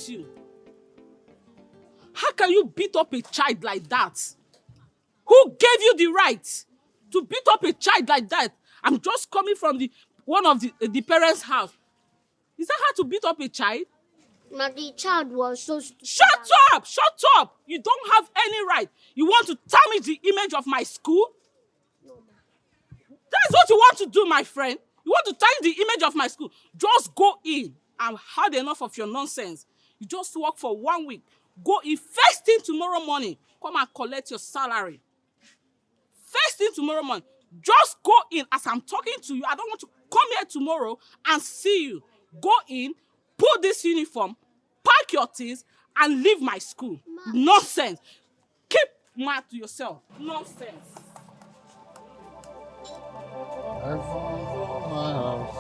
with you? How can you beat up a child like that? Who gave you the right to beat up a child like that? I'm just coming from one of the parents' house. Is that how to beat up a child? Ma, the child was so stupid. Shut up! Shut up! You don't have any right. You want to tarnish the image of my school? No, ma. That's what you want to do, my friend. You want to tarnish the image of my school. Just go in. I've had enough of your nonsense. You just work for 1 week. Go in first thing tomorrow morning. Come and collect your salary. First thing tomorrow morning. Just go in as I'm talking to you. I don't want to come here tomorrow and see you. Go in, put this uniform, pack your things, and leave my school. Ma. Nonsense. Keep mad to yourself. Nonsense. I found my house.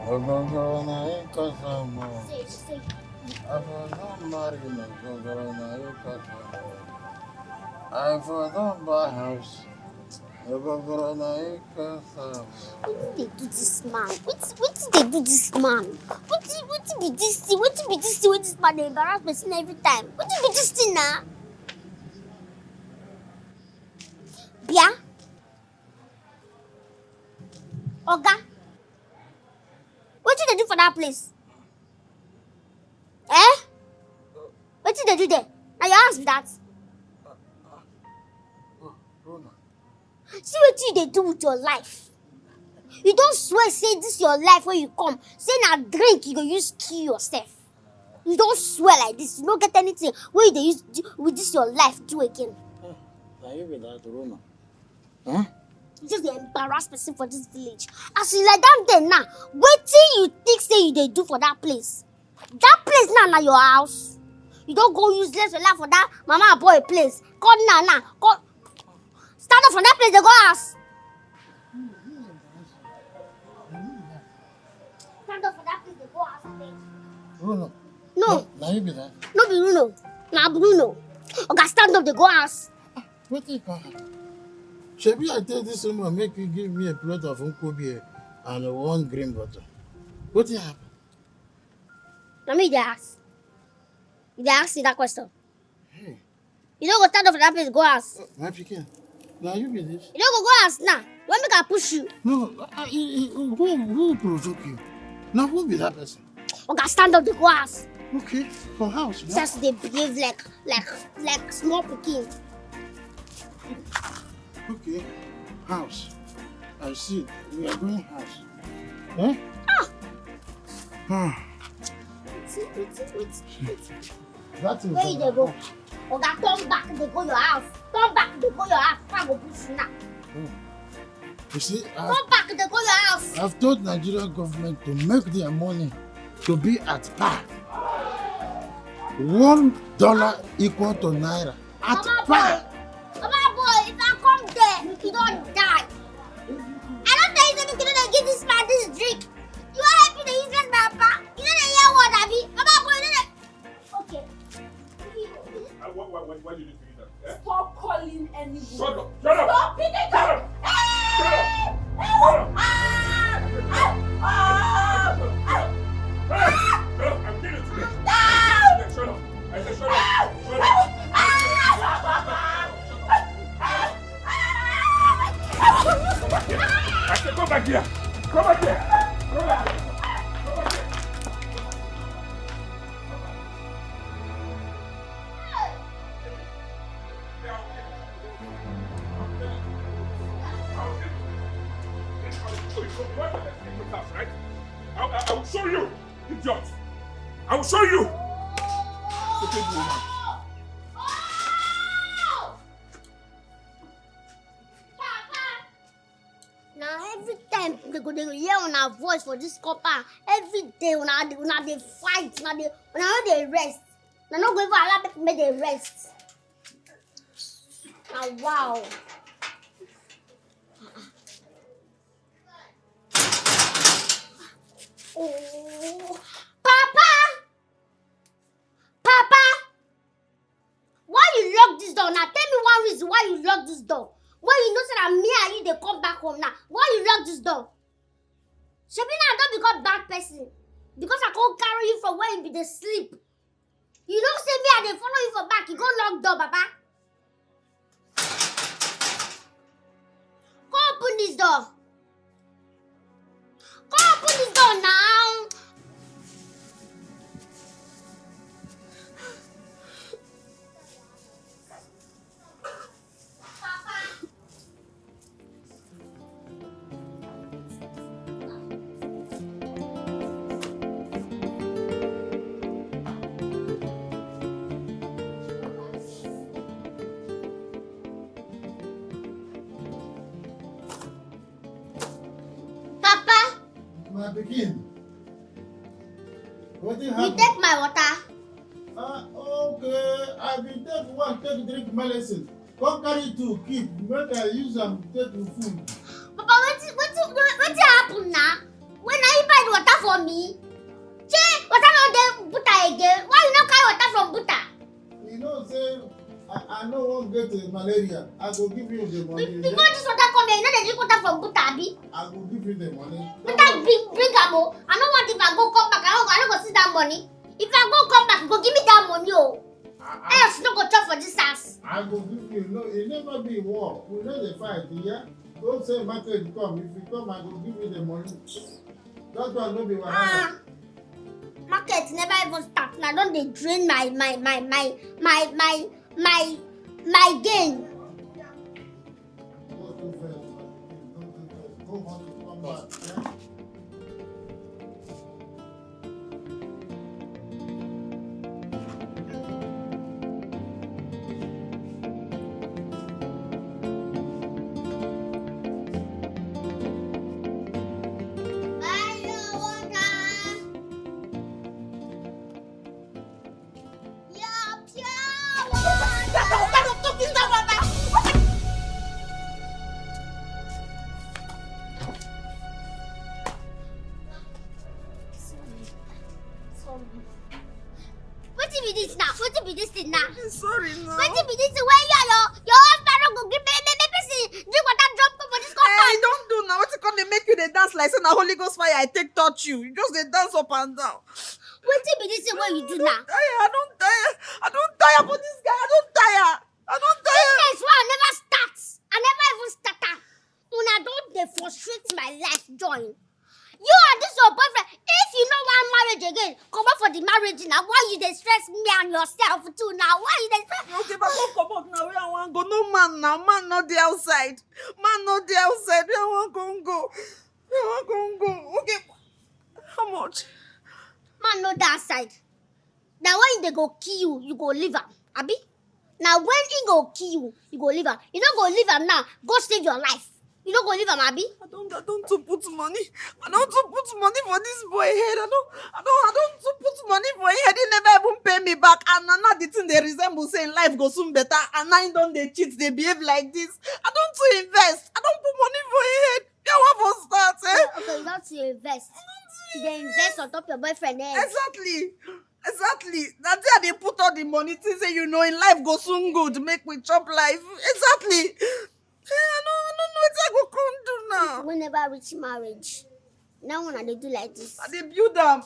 No longer na ikasamo. Say. I found marry no longer na ikasamo. I found my house. No longer na ikasamo. What did they do this man? What did they do this man? What be this thing? What be this thing? What this man they embarrass person every time? What be this thing now? Bia? Oga? What did they do for that place? Eh? What did they do there? Now you ask me that. See what they do with your life. You don't swear say this is your life when you come. Say na drink you go use kill yourself. You don't swear like this. You don't get anything. What you use with this your life do again? Now you be that Roma. You just the embarrassed person for this village. As you like that there now, what till you think say you they do for that place? That place now your house. You don't go useless life for that mama and boy place. Come now. Come. Stand up from that place, they go house. Stand up from that place, they go house. Bruno. No. Now you be that. No be Bruno. Now Bruno. Okay, stand up, they go house. What you call it? Shebi, I tell this woman, make you give me a plate of unkobi and 1 green bottle. What you happen? Let me ask. They ask you that question. Hey. You don't go stand up from that place, go house. My pikin. Now you be this. You don't go house now. When make I push you? No, who provoke you? Now who be that person? Okay, stand up, they go house. Okay, for house. Yeah? Just they behave like small pikin. Okay, house. I see. We are going house. Eh? Wait. That is Where you they go? Okay, turn back, they go your house. Turn back, they go your house. I go push you now. You see, Turn back, they go your house. I've told Nigerian government to make their money to be at par. $1 equal to naira. At par. Mama boy, if I come there, you don't die. I don't tell you that you don't give this man this drink. You are happy that he's just my papa. You don't hear what I mean. Mama boy, you don't. Okay. Why did you do that? Yeah? Stop calling anybody. Shut up! Shut up! Stop it! Shut up! I'm giving it to you. Shut up! I said shut up! Shut up! I said come back here! Come back here! Come back here! I will show you, idiot! I will show you! Stupid woman. Now every time they go hear on our voice for this copper. Every day when they fight, when they rest. They're not going to allow people make they rest. Now wow. Oh, Papa! Why you lock this door? Now tell me one reason why you lock this door. Why you know that me and you they come back home now? Why you lock this door? Shabina, I don't become bad person. Because I can't carry you from where you be the sleep. You don't say me, I dey follow you for back. You go lock door, Papa. Go open this door. Go open this door now. My begin. What do you You have? take my water. Okay. I will take one, take drink medicine. Come carry two, keep. Make I use them, take the food. Papa, what happen now? When I buy the water for me? Che, water no dey butter again. Why you not carry water from butter? You know, say, I know won't get malaria. I go give you the money. Before this water come here, you know they drink water from butter, abi? I will give you the money. Butter bring am o. I don't want if I go come back, I don't go see that money. If I go come back, go give me that money o. Else no go chop for this house. I will give you. No, it never be war. We know the fight, yeah? Don't say market come. If you come, I will give you the money. That one no be wahala. Market never even start. Now don't they drain my gain. Go too fast. Don't too fast. Go want to come back, yeah? Wetin be this now? Wetin be this thing now? Sorry, no. Wetin be this thing when you and your husband no go give me person drink water drop for this compound? Hey, don't do now. What's it called? They make you they dance like say na Holy Ghost fire. I take touch you. You just they dance up and down. Wetin be this thing wey you do now? I don't tire. I don't tire for this guy. I don't tire. I don't tire. Business wey I never start. I never even start am. Una don dey frustrate my life join. You and this your boyfriend, if you no want marriage again, come up for the marriage now. Why you dey stress me and yourself too now? Why you dey stress? Okay, but don't come out now. Where I want go? No man now. Man not the outside. Man not the outside. Where I want go? Where I want go? Okay. How much? Man no that side. Now when they go kill you, you go leave am, abi? Now when he go kill you, you go leave am. You don't go leave am now. Go save your life. You don't go leave am, abi? I don't to put money. I don't to put money for this boy head. I don't to put money for his head. He never even pay me back. And now the thing they resemble saying life go soon better. And now he don't they cheat, they behave like this. I don't to invest. I don't put money for his head. Yeah, what for start, eh? Okay, you don't to invest. You dey invest on top your boyfriend head. Exactly. That's how they put all the money to say, you know, in life go soon good. Make we chop life. Exactly. I don't know what I go come do now. We never reach marriage. Now when they do like this, I dey build them.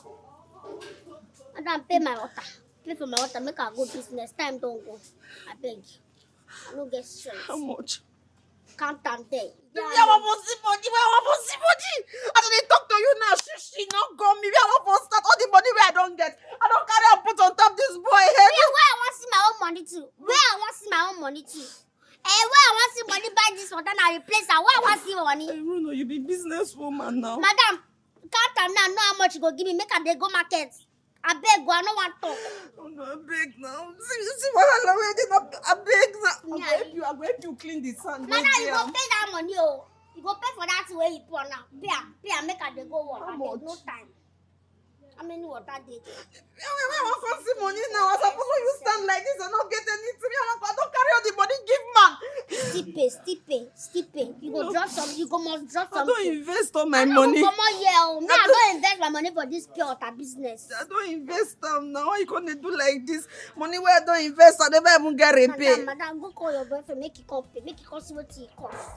I don't pay my water. Pay for my water, make her go business. Time don't go. I beg. I no get strength. How much? Count and tell. Where I want see money? I don't talk to you now. She not go me. Where I want start all the money where I don't get. I don't carry and put on top this boy head. Where I want see my own money too. Where I want see my own money too. Where I want see money buy this water and replace her. Where I want see money. I don't know. You be businesswoman now. Madam, count am now. Know how much you go give me. Make her dey go market. I beg, I no want talk. Oh no, I beg now. See what I love. I beg now. I go help you clean the sand. Madam, you go pay that money, oh. You go pay for that way you pour now. Pay am, make her dey go work. How I much? beg, no time. How many water dey? Where I want fancy money now? I suppose when you stand like this and not get anything. I don't carry all the money. Give man. Still pay. You go drop some. You go must drop I something. don't invest all my I money. come on here, oh. Me, I don't invest my money for this pure water business. I don't invest them now. Why you gonna do like this? Money where I don't invest, I never even get repay. Madam, go call your boyfriend. Make it come pay. Make it come see what he cost.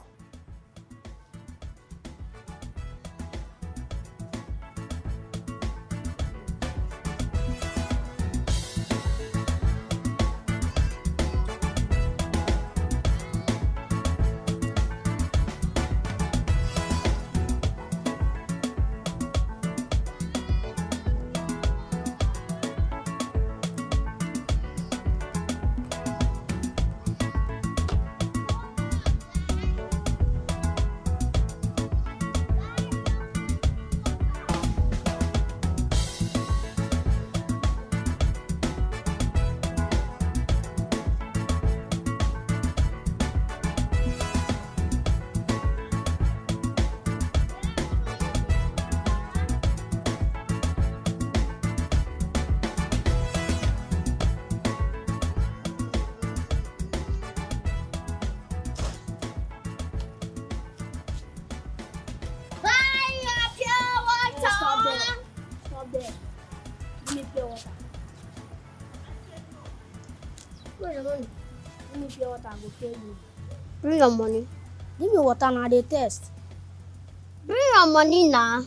Where's your money? Give me pure water, I will pay you. Bring your money. Give me water now, they test. Bring your money now.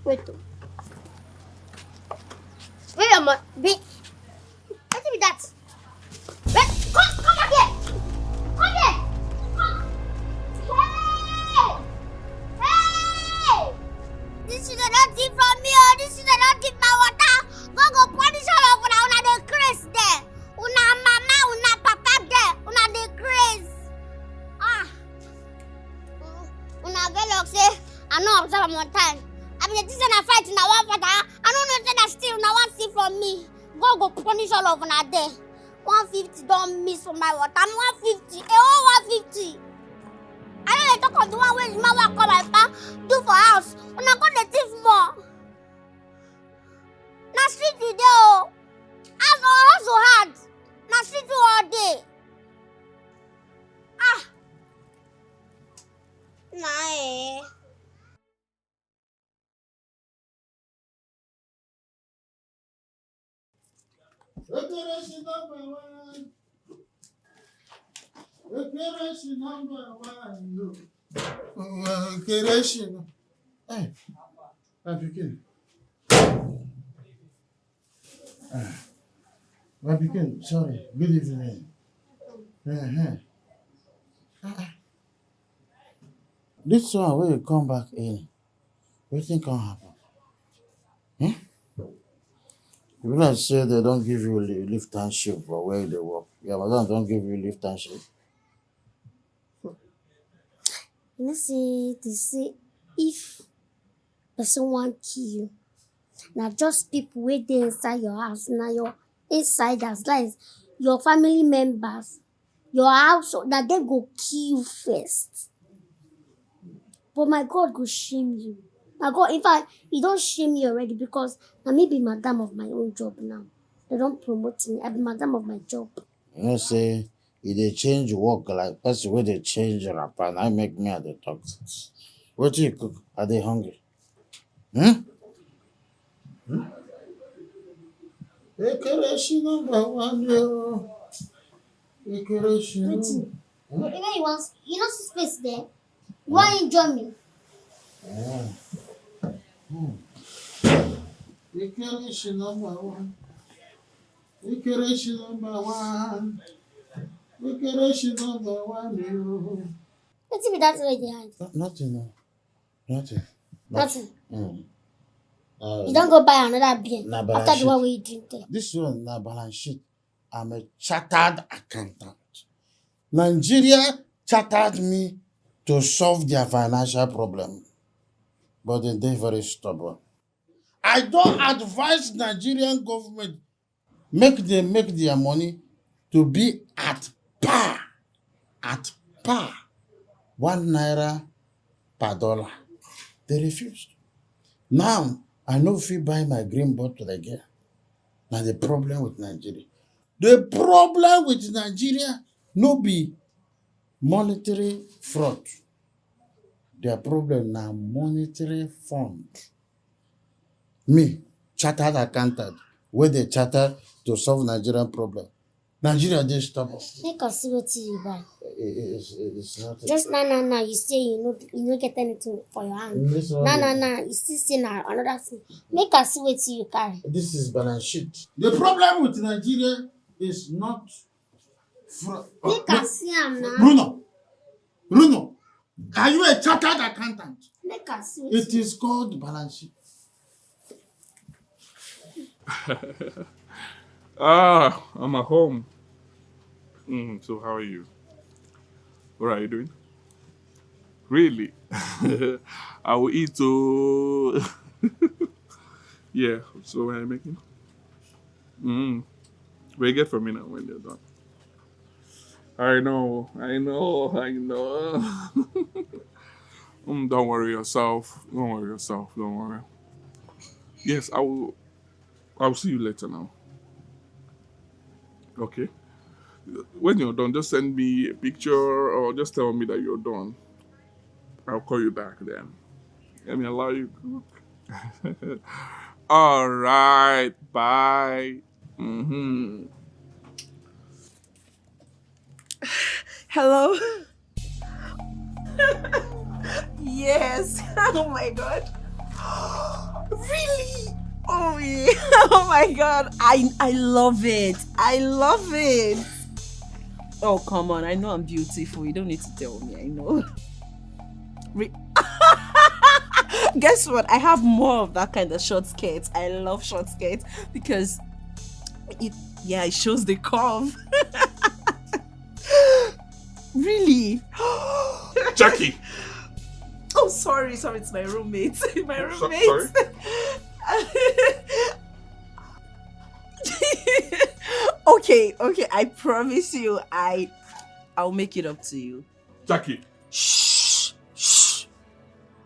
Wait. Bring your money. Let me that. Wait, come back here. Come here. Come. Hey! This is not tip from me, oh. This is not tip my water. Go punish all of una the craze there. Una mama, una papa there. Una the craze. Una get like say, I know observe one time. I mean, this is a fight in our water. I don't know that still now one see from me. Go punish all of una there. 150 don't miss from my water. I'm 150. 150. I know they talk of the one where his mama come my pa do for house. When I go the thief more. Na street today oh. Also hard. Na street all day. Nah eh. Operation number one. Operation number one. Operation. Hey, my pikin. My pikin, sorry. Good evening. This one when you come back in, wetin can happen? People like say they don't give you lift and shift for where they work. Yeah, but they don't give you lift and shift. You know, they say if person want kill you, now just people wait there inside your house, now your insiders, like your family members, your house, that they go kill you first. But my God go shame you. My God, in fact, he don't shame me already because I may be madam of my own job now. They don't promote me. I be madam of my job. You know, say if they change work like person where they change rapper, and I make me at the talk. What do you cook? Are they hungry? Decoration number one, yo. Decoration. Waiting. Even you want, you know, space there. You want to enjoy me? Decoration number one. Decoration number one. Decoration number one, yo. Let's see that's where they hide. Nothing, no. Nothing. Nothing. Mm. You don't go buy another beer Nah, after the one where you drink there. This one na balance sheet. I'm a chartered accountant. Nigeria chartered me to solve their financial problem, but they're very stubborn. I don't advise Nigerian government make them make their money to be at par. At par. 1 naira per dollar. They refused. Now, I know if you buy my green bottle again. Now the problem with Nigeria. The problem with Nigeria no be monetary fraud. Their problem na monetary fund. Me, chartered accountant, where they charter to solve Nigerian problem. Nigeria dey stubborn. Make us see what you buy. It's not. Just now. You say you no get anything for your hand. Now. You still say now another thing. Make us see what you carry. This is balance sheet. The problem with Nigeria is not. Make us see am now. Bruno, are you a chartered accountant? Make us see. It is called balance sheet. I'm at home. So how are you? What are you doing? Really? I will eat too. Yeah, so what are you making? Wait, get for me now when you're done. I know. Don't worry yourself. Don't worry. Yes, I'll see you later now. Okay. When you're done, just send me a picture or just tell me that you're done. I'll call you back then. Let me allow you to cook. All right. Bye. Mm-hmm. Hello? Yes. Oh my god. Really? Oh yeah. Oh my god. I love it. I love it. Oh come on. I know I'm beautiful. You don't need to tell me. I know. Guess what? I have more of that kind of short skirts. I love short skirts because it shows the curve. Really? Jackie! Oh, sorry, it's my roommate. My roommate. Sorry? Okay, I promise you, I'll make it up to you. Jackie! Shh.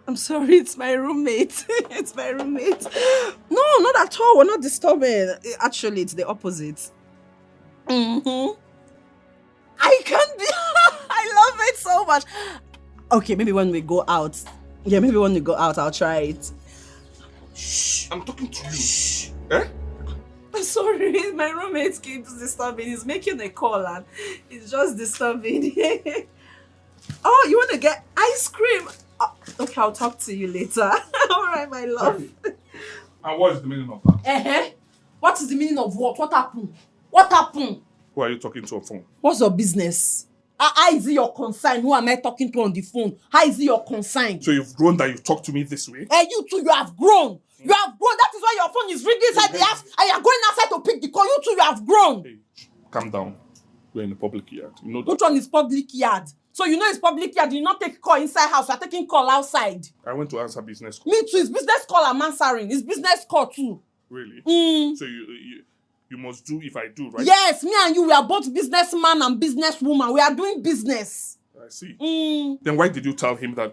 I'm sorry, it's my roommate. It's my roommate. No, not at all. We're not disturbing. Actually, it's the opposite. Mm-hmm. I can't be. I love it so much. Okay, maybe when we go out. Yeah, maybe when we go out, I'll try it. Shh. I'm talking to you. Shh. Eh? I'm sorry, my roommate keeps disturbing. He's making a call and it's just disturbing. Oh, you want to get ice cream? Okay, I'll talk to you later. All right, my love. And what is the meaning of that? What is the meaning of what? What happened? What happened? Who are you talking to on phone? What's your business? How is it your concern? Who am I talking to on the phone? How is it your concern? So you've grown that you talk to me this way? You too, you have grown. You have grown. That is why your phone is ringing inside the house and you're going outside to pick the call. You too, you have grown. Hey, calm down. We're in the public yard. You know that. Which one is public yard? So you know it's public yard. You not take call inside house. You're taking call outside. I went to answer business call. Me too. It's business call I'm answering. It's business call too. Really? So you must do if I do, right? Yes, me and you, we are both businessman and businesswoman. We are doing business. I see. Then why did you tell him that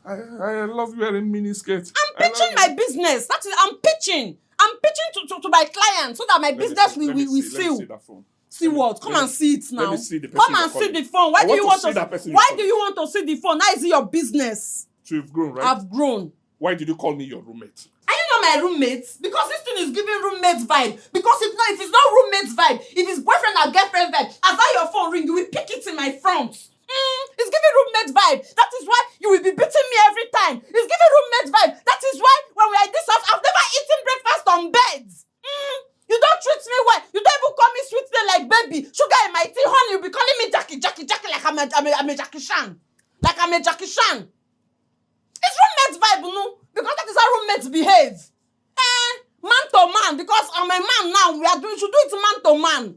I love wearing mini skirts? I'm pitching my business. That is, I'm pitching. I'm pitching to my clients so that my business will seal. Let me see that phone. See what? Come and see it now. Let me see the person. Come and see the phone. Why do you want to see the phone? How is it your business? So you've grown, right? I've grown. Why did you call me your roommate? Are you not my roommate? Because this thing is giving roommate vibe. Because if it's not roommate vibe, if it's boyfriend or girlfriend vibe, as that your phone ring, you will pick it in my front. It's giving roommate vibe. That is why you will be beating me every time. It's giving roommate vibe. That is why when we are in this house, I've never eaten breakfast on beds. You don't treat me well. You don't even call me sweet name like baby. Sugar in my tea, honey. You'll be calling me Jackie like I'm a Jackie Chan. Like I'm a Jackie Chan. It's roommate vibe, no? Because that is how roommates behave. Man to man. Because I'm a man now. We should do it man to man.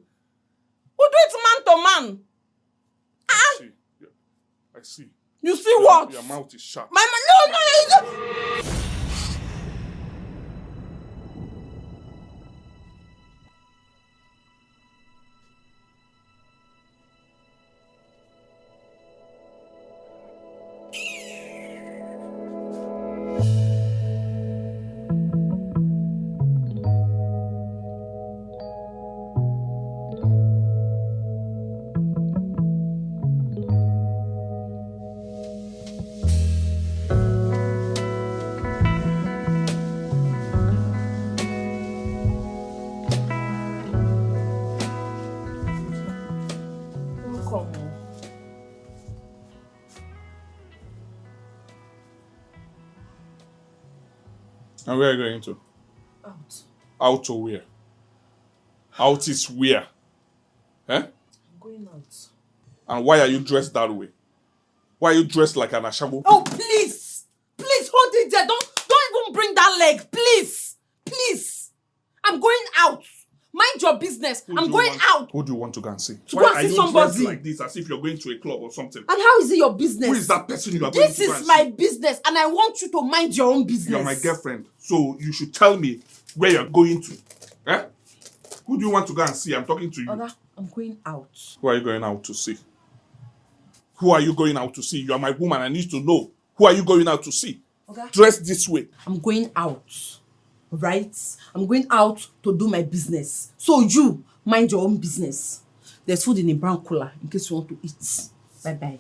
We'll do it man to man. I see. You see what? Your mouth is sharp. My man, no. And where are you going to? Out. Out to where? Out is where? I'm going out. And why are you dressed that way? Why are you dressed like an ashawo? Oh, please! Please, hold it there. Don't even bring that leg. Please! Please! I'm going out. Mind your business. I'm going out. Who do you want to go and see? To go and see somebody. Why are you dressed like this as if you're going to a club or something? And how is it your business? Who is that person you are going to This go and is see? my business and I want you to mind your own business. You're my girlfriend, so you should tell me where you're going to. Eh? Who do you want to go and see? I'm talking to you. Oga, I'm going out. Who are you going out to see? Who are you going out to see? You are my woman. I need to know. Who are you going out to see? Oga, dress this way. I'm going out. Right? I'm going out to do my business. So you mind your own business. There's food in a brown cooler in case you want to eat. Bye-bye.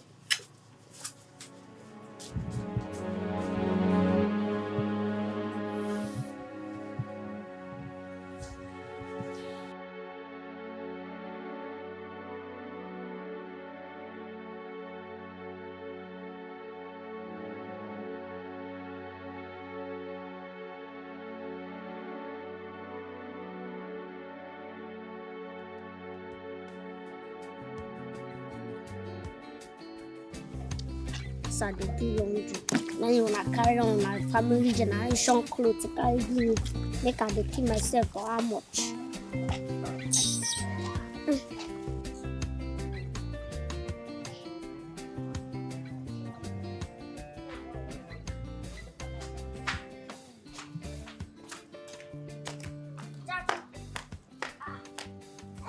house I dey do laundry. Now you wanna carry on my family generation clothes to carry me. Make I dey kill myself for how much?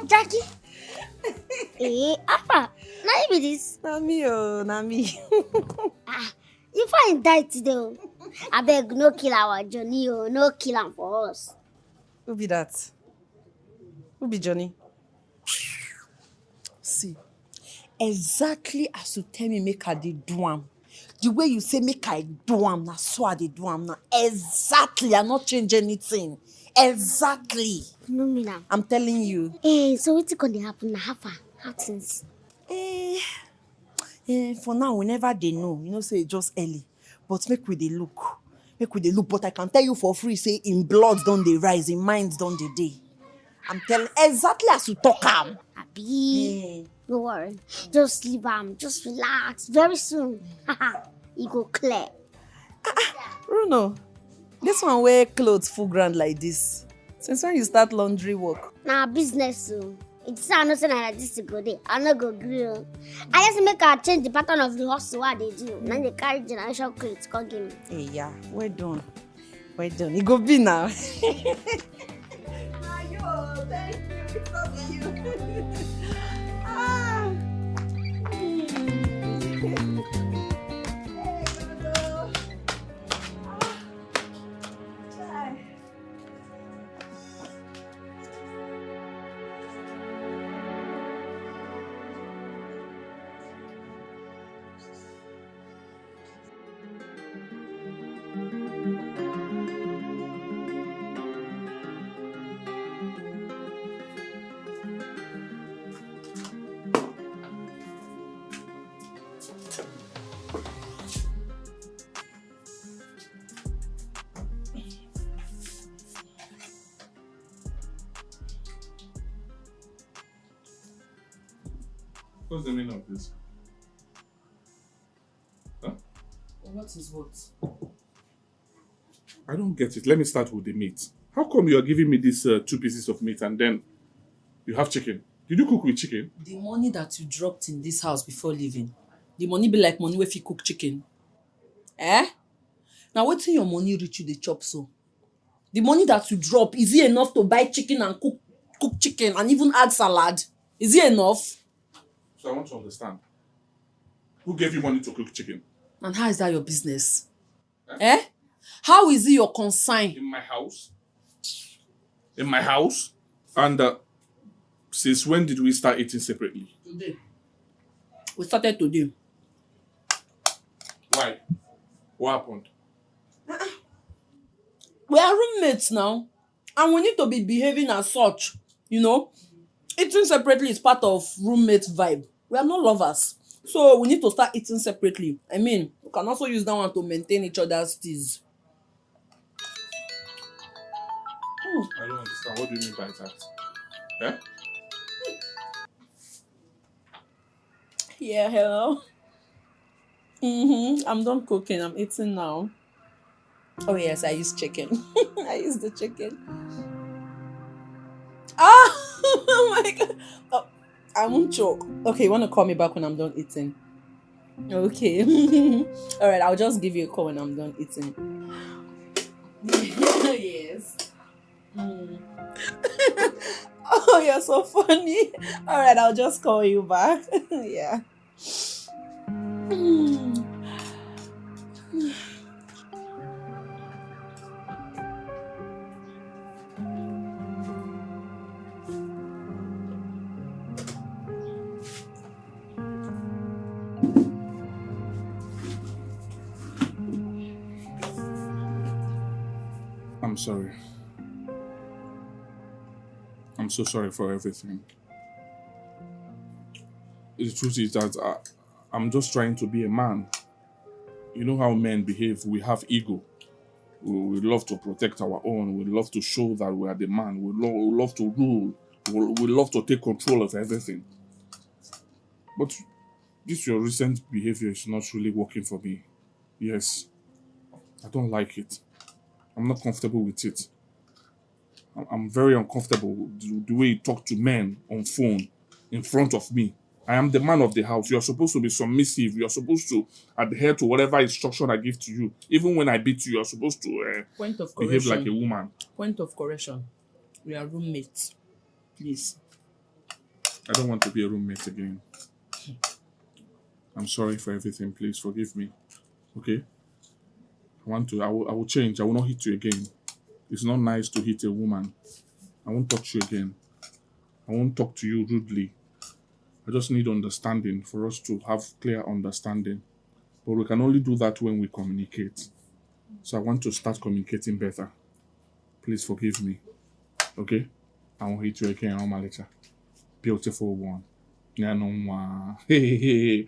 Jackie. Alpha, now you be this. Na me, oh, na me. You find die today. I beg, no kill our Johnny, oh, no kill him for us. Who be that? Who be Johnny? See, exactly as you tell me make I dey do am. The way you say make I do am, na so I dey do am now. Exactly, I not change anything. Exactly. No me now. I'm telling you. So what's gonna happen now? How things? For now, we never dey know. You know, say it's just early. But make we dey look. Make we dey look. But I can tell you for free, say in blood don't they rise, in minds don't they day. I'm telling exactly as you talk am. Abi. Don't worry. Just leave just relax. Very soon. It go clear. Bruno, this one wear clothes full ground like this. Since when you start laundry work? Nah, business so. It's not saying like this to go there. I not go grill. I just make her change the pattern of the hustle what they do. Now they carry generation clothes come give me. Hey, yeah, well done. Well done. It go be now. Ayo, thank you. It's not you. What's the meaning of this? Huh? What is what? I don't get it. Let me start with the meat. How come you are giving me these 2 pieces of meat and then you have chicken? Did you cook with chicken? The money that you dropped in this house before leaving, the money be like money if you cook chicken. Now wait till your money reach you the chop so. The money that you drop, is it enough to buy chicken and cook chicken and even add salad? Is it enough? So I want to understand. Who gave you money to cook chicken? And how is that your business? How is it your concern? In my house? In my house? And since when did we start eating separately? Today. We started today. Why? What happened? We are roommates now. And we need to be behaving as such. You know? Eating separately is part of roommate vibe. We are not lovers. So we need to start eating separately. I mean, we can also use that one to maintain each other's teas. I don't understand. What do you mean by that? Yeah? Yeah, hello. I'm done cooking. I'm eating now. Oh yes, I use chicken. I use the chicken. Oh my god. Oh, I won't choke. Okay, you want to call me back when I'm done eating? Okay. All right, I'll just give you a call when I'm done eating. Yes. Oh, you're so funny. All right, I'll just call you back. Yeah. I'm sorry. I'm so sorry for everything. The truth is that I'm just trying to be a man. You know how men behave. We have ego. We love to protect our own. We love to show that we are the man. We love to rule. We love to take control of everything. But This your recent behavior is not really working for me. Yes, I don't like it. I'm not comfortable with it. I'm very uncomfortable with the way you talk to men on phone in front of me. I am the man of the house. You're supposed to be submissive. You're supposed to adhere to whatever instruction I give to you. Even when I beat you, you're supposed to Point of behave correction. like a woman. Point of correction. We are roommates. Please. I don't want to be a roommate again. I'm sorry for everything. Please forgive me. Okay? I will change. I will not hit you again. It's not nice to hit a woman. I won't touch you again. I won't talk to you rudely. I just need understanding for us to have clear understanding. But we can only do that when we communicate. So I want to start communicating better. Please forgive me. Okay? I won't hit you again, Omalita. Beautiful one. Hey,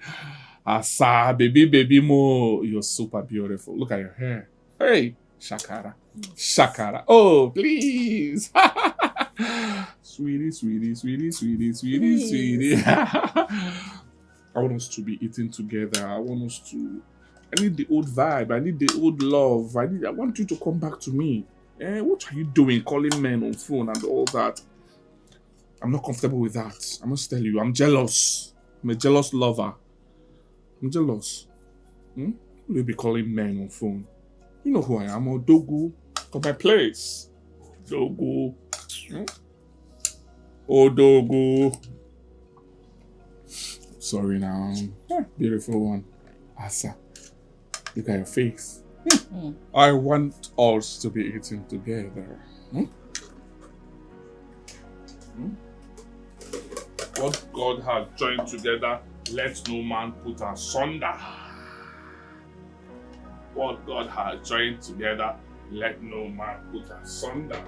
Asa, baby mo. You're super beautiful. Look at your hair. Hey, Shakara. Shakara. Oh, please. Sweetie. I want us to be eating together. I need the old vibe. I need the old love. I want you to come back to me. What are you doing? Calling men on phone and all that. I'm not comfortable with that. I must tell you, I'm jealous. I'm a jealous lover. I'm jealous. You'll be calling men on phone. You know who I am, Odogu. From my place. Dogu. Odogu. Sorry now. Beautiful one. Asa. Look at your face. I want us to be eating together. What God has joined together, let no man put asunder. What God has joined together, let no man put asunder.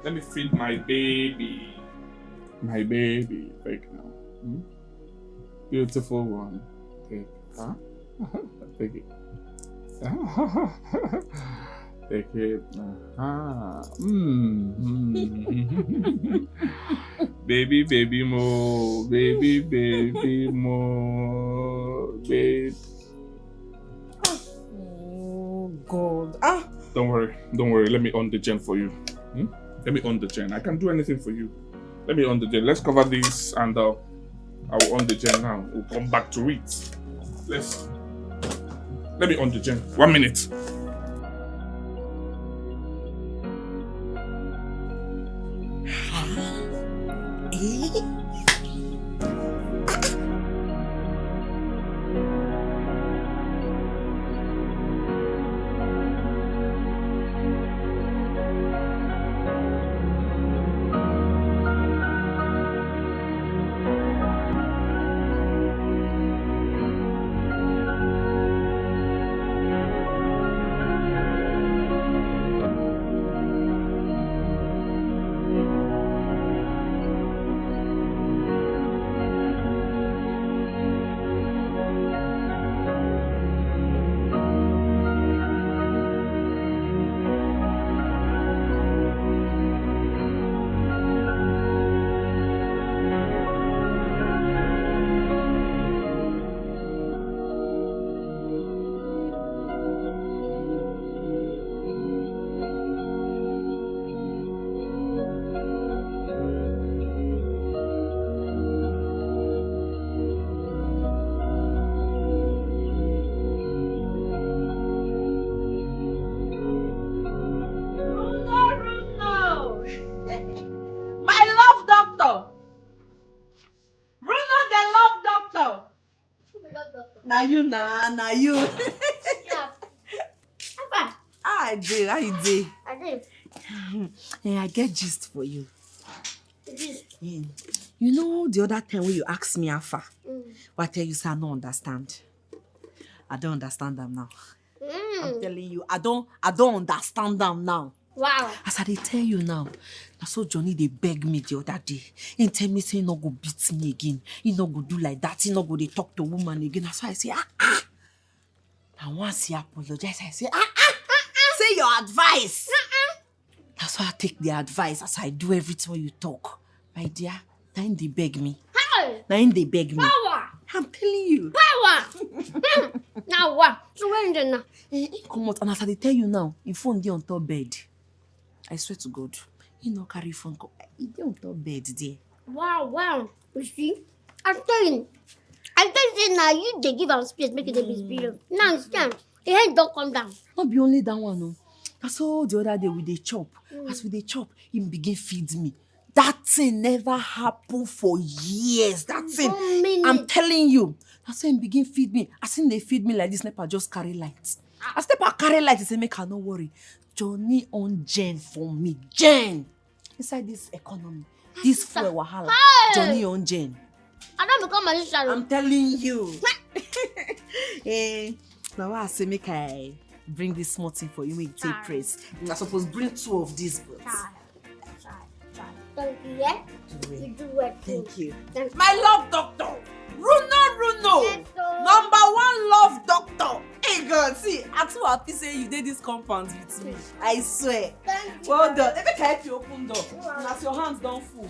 Let me feed my baby. My baby. Take now. Beautiful one. Take. Huh? Take it. Take it. Baby mo. Baby mo. Babe. Oh, God. Don't worry. Let me on the gen for you. Let me on the gen. I can do anything for you. Let me on the gen. Let's cover this and I will on the gen now. We'll come back to it. Let me on the gen. 1 minute. Na you. Yeah. How you dey? I did. I get gist for you. This. You know the other time when you asked me Alpha, I tell you say I don't understand. I don't understand them now. I'm telling you, I don't understand them now. Wow. As I dey tell you now, that's so Johnny they beg me the other day. He tell me say he no go beat me again. He no go do like that. He no go dey talk to woman again. That's why I say And once he apologize, I say say your advice. That's why I take the advice as I do everything when you talk. My dear, now they beg me. How? Now they beg me. Power. I'm telling you. Power! Now what? So when then now? Come out, and as I tell you now, your phone dey on top bed. I swear to God, you no carry phone come. It dey on top bed there. Wow. You see? I'm telling you now, you they give am space, make it a misbehave. Now it's time. The head don't come down. Not be only that one, no. That's all the other day we dey chop. As we dey chop, him begin feed me. That thing never happened for years. That thing, 1 minute. I'm telling you. That's why him begin feed me. As him they feed me like this, Nepa just carry light. As Nepa carry light, he say, make her no worry. Johnny on Jen for me. Jen! Inside this economy, this fuel wahala. Hey! Johnny on Jen. I don't become magician. I'm telling you. Now I say make I bring this small thing for you, make you take praise. I suppose bring 2 of these, but Try. Thank you, yeah? You do it. thank you. My love doctor, Runo. Yes, sir. Number 1 love doctor. Hey God, see, I'm so happy say you did this compound with me. I swear. Thank you. Well done. Let me help you open door. And as your hands don't full.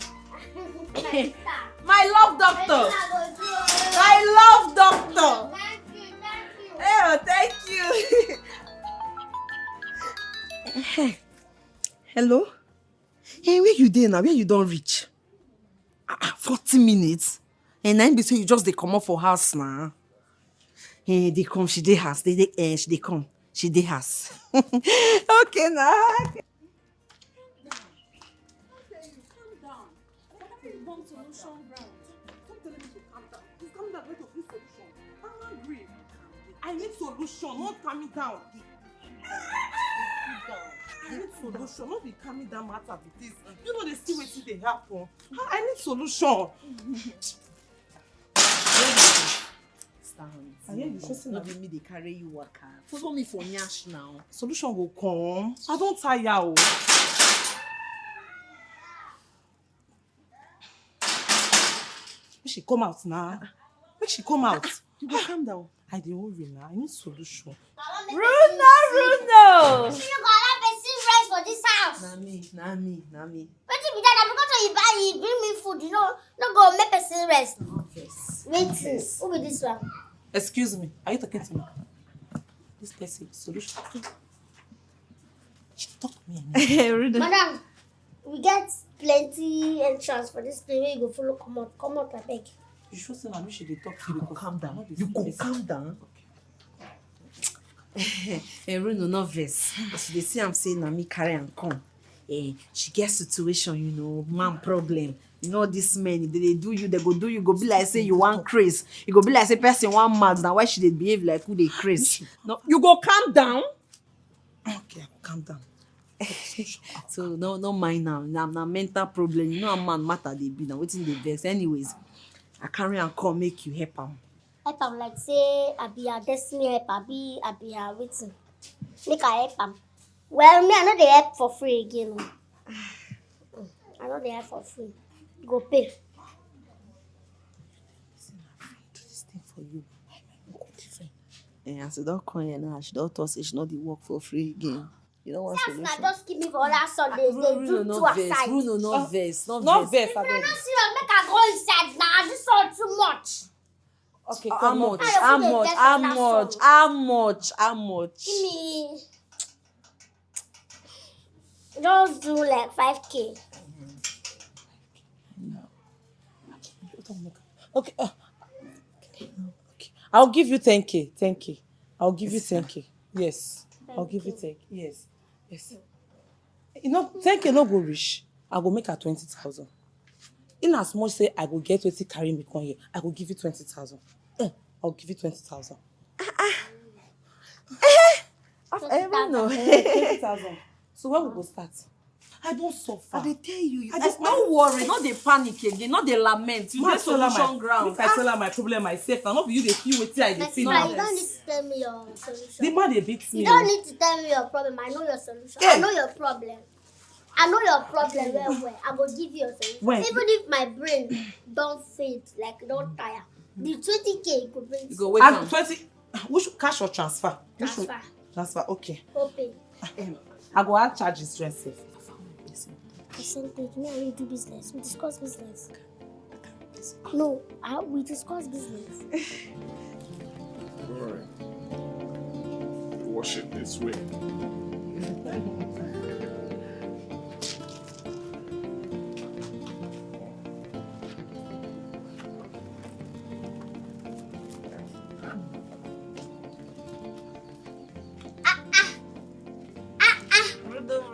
My love doctor. My My love doctor. Thank you. Oh, thank you. Hello? Hey, where you there now? Where you don't reach? 40 minutes. And then be say you just they come up for house now. Hey, they come, she dey house. She dey come. She dey house. Okay now. I need solution, not calm me down. I need solution, not be calm me down matter with this. You know they see wetin dey happen. I need solution. Not be me they carry you waka. Follow me for nyash now. Solution go come. I don't tire o. Make she come out now. Make she come out. You go calm down. I dey worry now. I need solution. Runo. You go allow person rest for this house. Na me. Wetin be that? Na because when you buy, you bring me food. You know, no go make person rest. Yes. Wait, who be this one? Excuse me. Are you talking to me? This person solution. She talk to me. Madam, we get plenty entrance for this place. Where you go follow come out, I beg. You sure say na me she dey talk to you because Calm down. I no dey You see go this. calm down. Runo no vex. She dey see am say na me carry am come. She get situation, you know, man problem. You know this men, they do you, they go do you, go be like say you want craze. You go be like say person want mad. Now why she dey behave like who they craze? No, you go calm down. Okay, calm down. So no mind now. Now mental problem. You know a man matter they be now. Wetin dey vex. Anyways, I carry am come make you help am. Help am like say I be a destiny help, I be a waiting. Make I help am. Well, me I know they help for free again. I know they help for free. Go pay. Do this thing for you. As you don't come here now, she don't talk say she not dey work for free again. You don't want Just solution. now just keep me for other Sundays. They do two aside. Bruno, not vex. No Not vex. vex, If you're abeg. not serious, make I go inside now. This all too much. Okay, How come on. much? How much? Give me. Just do like 5K. Okay. Okay. I'll give you 10K. 10K. I'll give you 10K. Yes. I'll give you 10K. Yes. You know, 10K no go reach. I go make her 20,000. In as much say I go get 20 carry me come here, I go give you 20,000. I'll give you 20,000. Bruno. 20,000. So when we go start? I don't suffer. I dey tell you. I just- Don't worry. Not dey panic again. Not dey lament. You Make dey solution ground. If I tell her my problem myself, now not be you dey feel wetin I dey My feel sister, now. you don't need to tell me your The solution. man dey beat me. You don't need to tell me your problem. I know your solution. I know your problem. I know your problem well. I will give you your solution. When? Even if my brain don't faint, like don't tire, the 20K could bring You go wait And am. 20, which cash or transfer? Which one? transfer. Transfer, okay. Open. I go add charges to yourself. Percentage. Me and you do business. We discuss business. No, we discuss business. Alright. Wash it this way.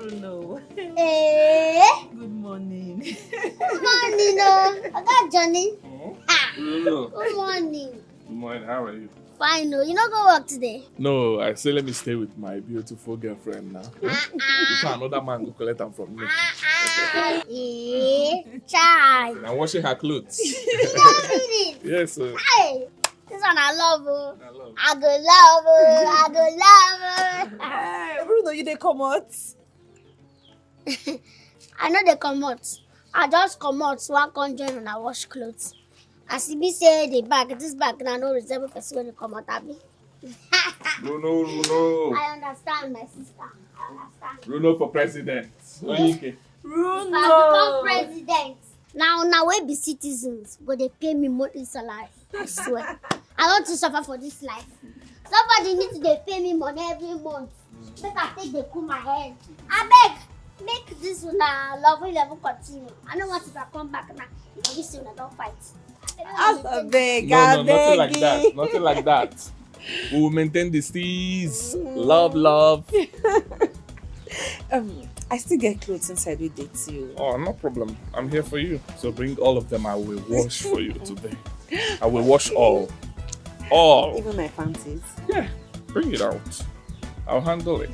Bruno. Eh? Good morning. Good morning, no. I got Johnny. Hello. Good morning. Good morning, how are you? Fine, no. You not go work today? No, I say let me stay with my beautiful girlfriend now. Before another man go collect them from me. Child. I'm washing her clothes. You don't do this. Yes, sir. Hey, this one I love her. I love I go love her. I go love her. Hey, Bruno, you dey come out? I know they come out. I just come out so I can join and I wash clothes. As if be say the bag, this bag now no resemble person when they come out, Abby. Bruno. I understand, my sister. I understand. Bruno for president. Okay. Bruno. I become president. Now we be citizens, but they pay me monthly salary. I swear. I want to suffer for this life. Somebody needs to pay me money every month. Make I take the cool my head. I beg, make this one love will never continue. I don't want it to come back now. If this one don't fight. I beg, No, I nothing like beg. that. Nothing like that. We will maintain the steez. Love. I still get clothes inside with it too. Oh, no problem. I'm here for you. So bring all of them. I will wash for you today. I will wash all. All. Even my panties. Yeah. Bring it out. I'll handle it.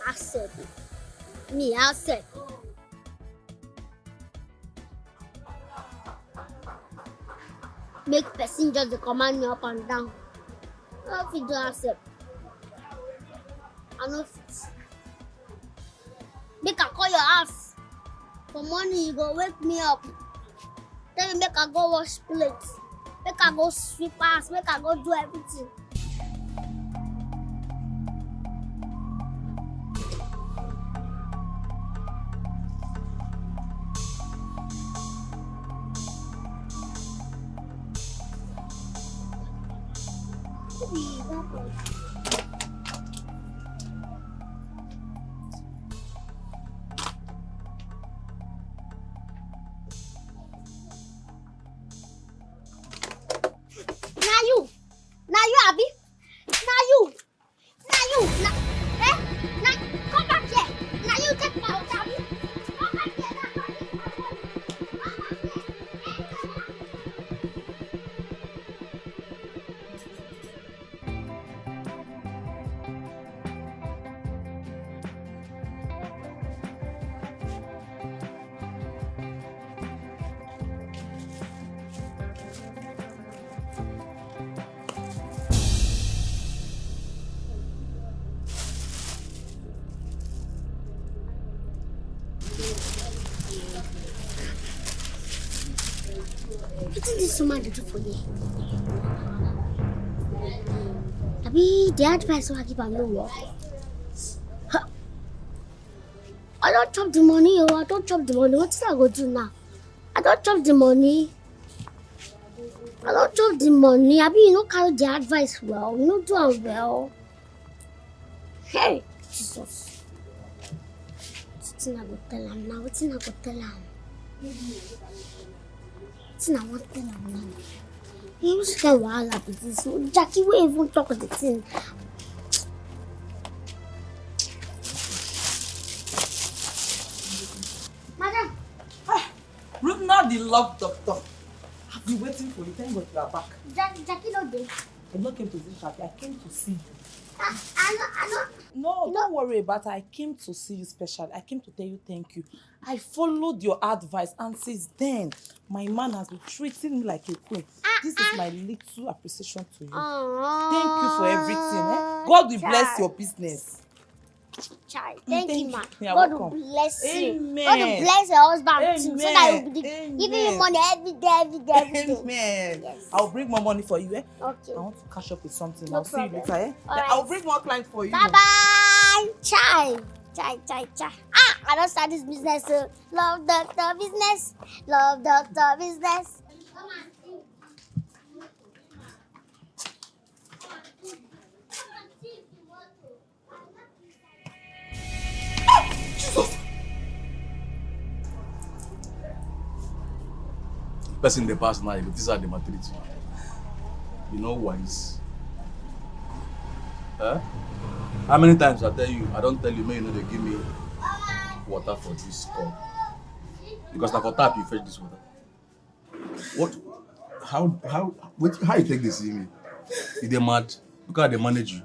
Accept. Me, accept. Make person just dey command me up and down. No fit do accept. I no fit. Make I call your house. For morning you go wake me up. Tell me make I go wash plates. Make I go sweep house. Make I go do everything. Now you, Abby. Come back here. Now you take my out, Abby. Come back here. What did this woman do for you? Abby, the advice I give am no work. I don't chop the money, I don't chop the money. What did I go do now? I don't chop the money. Abby, you don't carry the advice well. You don't do it well. Hey, Jesus. What's I go tell him now? What's I go tell him? What's I want to tell him now? You just can't wahala with this. Jackie will even talk the thing. Madam. Bruno, the love doctor. I've been waiting for you. Thank God you are back. Jackie no dey. I not came to this party. I came to see you. I know. No, don't worry about it. I came to see you special. I came to tell you thank you. I followed your advice, and since then, my man has been treating me like a queen. This is my little appreciation to you. Thank you for everything. God will bless your business. Child, thank you, ma. You're God welcome. will bless you. Amen. God will bless your husband too, so that Amen. you'll be Amen. giving you money every day. Amen. Yes. I'll bring more money for you. Okay. I want to catch up with something. No I'll see you problem. later. All right. I'll bring more clients for you. Bye bye. Child. I don't start this business. Love doctor business. Love doctor business. Come on. Person the past now, this are the maturity. You know wise. Huh? How many times I tell you, I don't tell you, may you know they give me water for this cup. Because now for tap you fetch this water. What? How you take this in me? Is they mad? Because they manage you.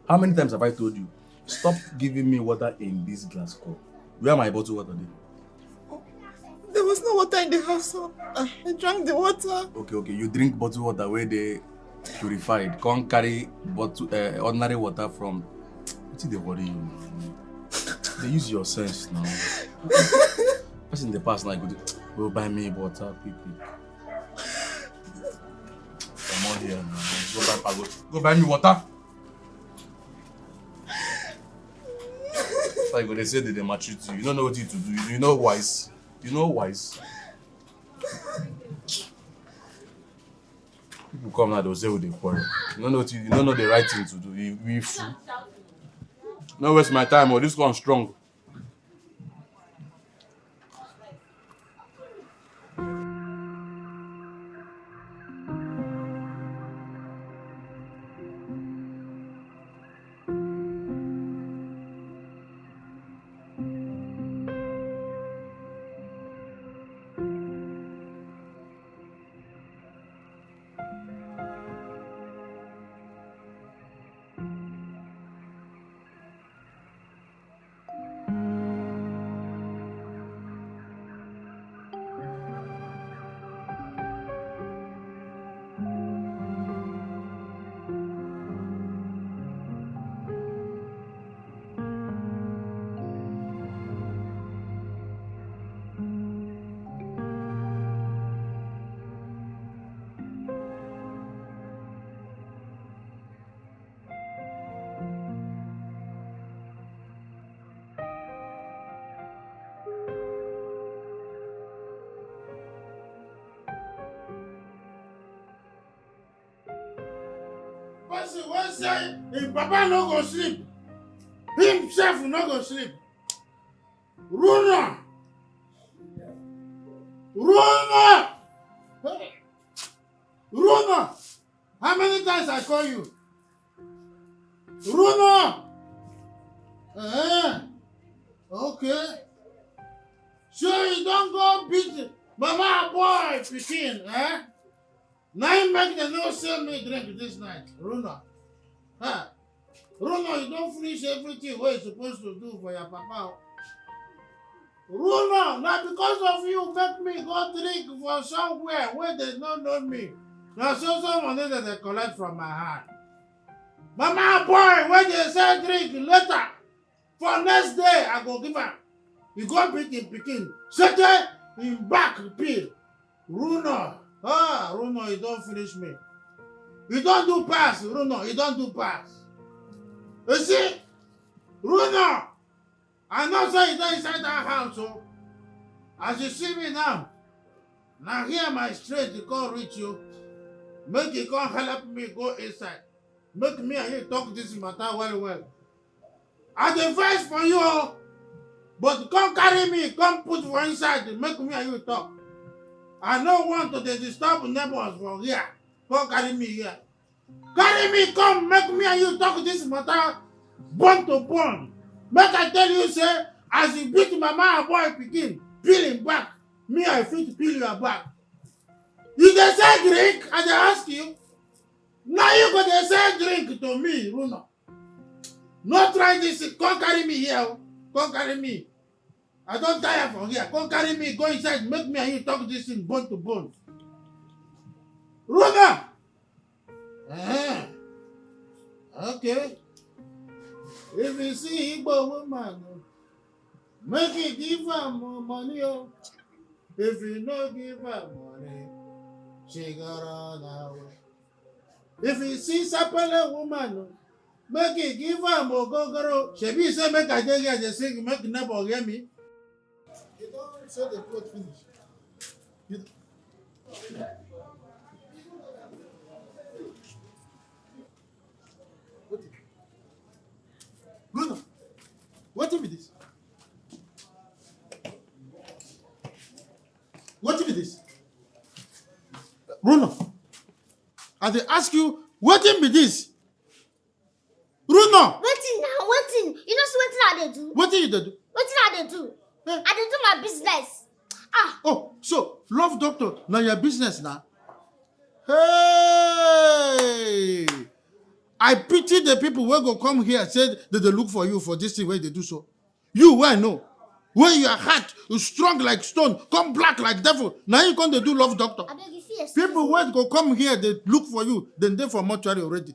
How many times have I told you? Stop giving me water in this glass cup. Where my bottle water there? There was no water in the house, so I drank the water. Okay. You drink bottled water where they purified. Can't carry bottle ordinary water from. What did they worry you? They use your sense now. That's in the past now. Go buy me water, quick. Come on here now. Go buy me water. It's like when they say that they maltreat you. You don't know what you to do. You know wise. You know wise. People come now, they'll say what they quarrel. You don't know the right thing to do. You fool. No waste my time, this one's strong. Person wey say if papa no go sleep, himself no go sleep. Runa! Hey. Runa! How many times I call you? Runa! Okay. So you don't go beat mama boy pikin, Now you make them no sell me drink this night, Runa. Runa, you don't finish everything what you're supposed to do for your papa. Runa, now because of you make me go drink for somewhere where they don't know me. Now so money that they collect from my hand. Mama boy, when they say drink later, for next day I go give am. You go beat him pikin, set him back peel. Runa. Runa, you don't finish me. You don't do pass, Runa, you don't do pass. You see, Runa, I know say you don't inside that house, so as you see me now here my straight to come reach you. Make you come help me go inside. Make me and you talk this matter well. I dey vex for you, but come carry me, come put for inside, make me and you talk. I no want to disturb neighbors from here. Come carry me here. Carry me, come, make me and you talk this matter bone to bone. Make I tell you, say, as you beat mama and boy pikin, peel him back. Me, I fit peel your back. You dey say drink, I dey ask you. Now you go dey say drink to me, Runa. No try this. Come carry me here. Oh. Come carry me. I don't tire from here. Come carry me. Go inside. Make me and you talk this thing bone to bone. Runa! Okay. If you see Igbo woman, make it give her more money. Oh. If you no give her money, she gonna run away. If you see Sapele woman, make it give her more gogoro. She be say make I take her, sing, make neighbor hear me. You don't say the quote finish. You... Bruno, what is this? What is this? Bruno, I dey ask you, what be this? Bruno! Waiting now, waiting. You know see wetin I dey do? What you dey do? Wetin I dey do? I dey do my business. Ah. Oh, so love doctor, now your business now. Hey! I pity the people who go come here and say that they look for you for this thing where they do so. You where no? Where your heart is strong like stone, come black like devil. Now you come to do love doctor. I beg you, excuse People me. who go come here, they look for you, then they for mortuary already.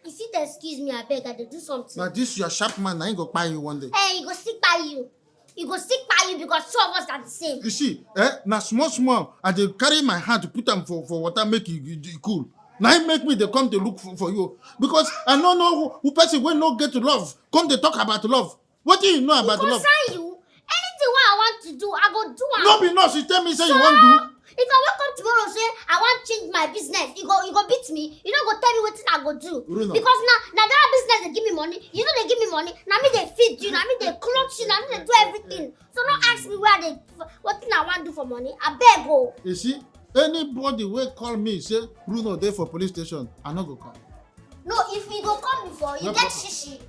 You fit excuse me, I beg, I dey do something. Now this your sharp man, now he go buy you one day. Hey, he go stick by you. He go stick by you because two of us are the same. You see, now small, and they carry my hand to put them for water, make you cool. Now it make me they come to look for you. Because I don't know who person will not get to love. Come to talk about love. What do you know about love? Concern you. Anything what I want to do, I go do it. No be no, she tell me say you want to do. If I wake up tomorrow say I want to change my business, you go beat me. You don't go tell me what I go do. Runa. Because now that business they give me money, you know they give me money. Now me they feed you, now me they clothe you, now me they do everything. So don't ask me where they what thing I want to do for money. I beg go. You see, anybody will call me say Bruno there for police station, I no go come. No, if you go come before, you No get problem. shishi.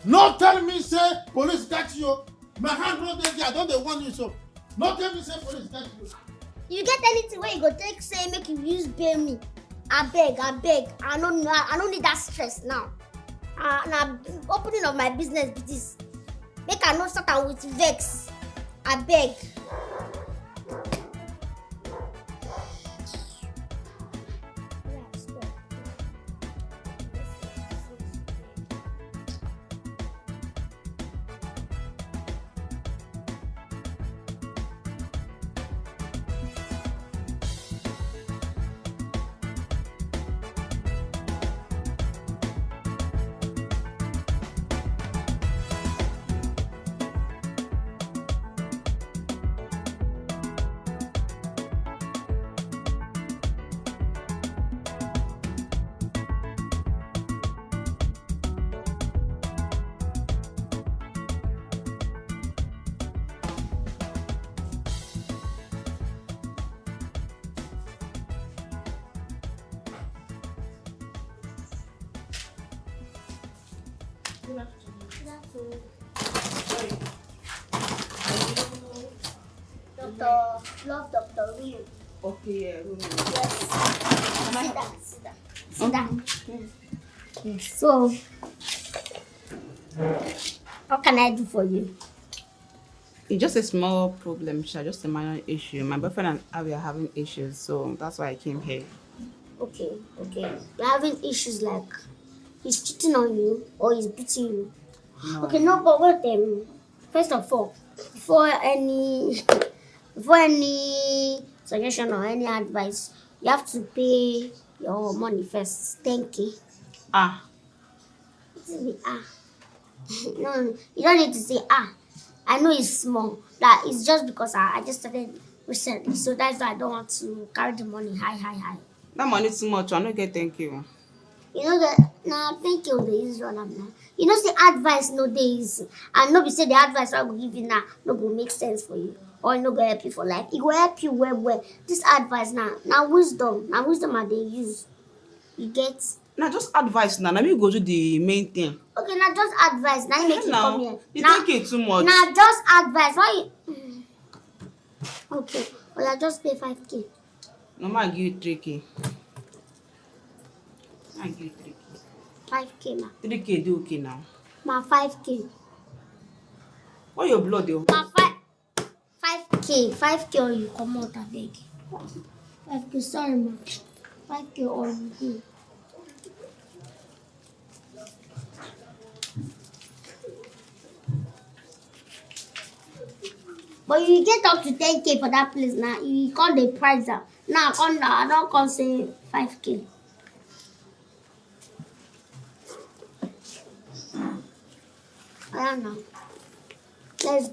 No tell me say police catch you. My hand no dey there, I don't dey warn you so. No tell me say police catch you. You get anything where you go take say make you use pay me. I beg. I don't need that stress now. Now opening of my business be this. Make I no start am with vex. I beg. Dr. Rio. Okay, yeah. Yes. Sit down. So, what can I do for you? It's just a small problem, just a minor issue. My boyfriend and I were having issues, so that's why I came here. Okay. You're having issues like he's cheating on you or he's beating you. No. Okay, no, but wait. First of all, before any suggestion or any advice, you have to pay your money first. 10K. Ah. What is it? No, you don't need to say I know it's small. That it's just because I just started recently, so that's why I don't want to carry the money high. That money too much. I don't get thank you. You know that now thank you the easy one now. You know the advice no days and no be say the advice I will give you now no go make sense for you or no go help you for life. It will help you well. This advice now wisdom I they use. You get? Now just advice now. Let me go to the main thing. Okay, now just advice. Now you make you come here. You now, think it too much. Now just advice. Why you okay, well I just pay 5K. No man give you 3K. I give you 3K. 5K now. 3K do okay now. My 5K. What your blood, though? My 5K. 5K or you come out, I beg. 5K, sorry, ma. 5K or you go. But you get up to 10K for that place now. You call the price out. Now I don't call say 5K. I don't know. Let's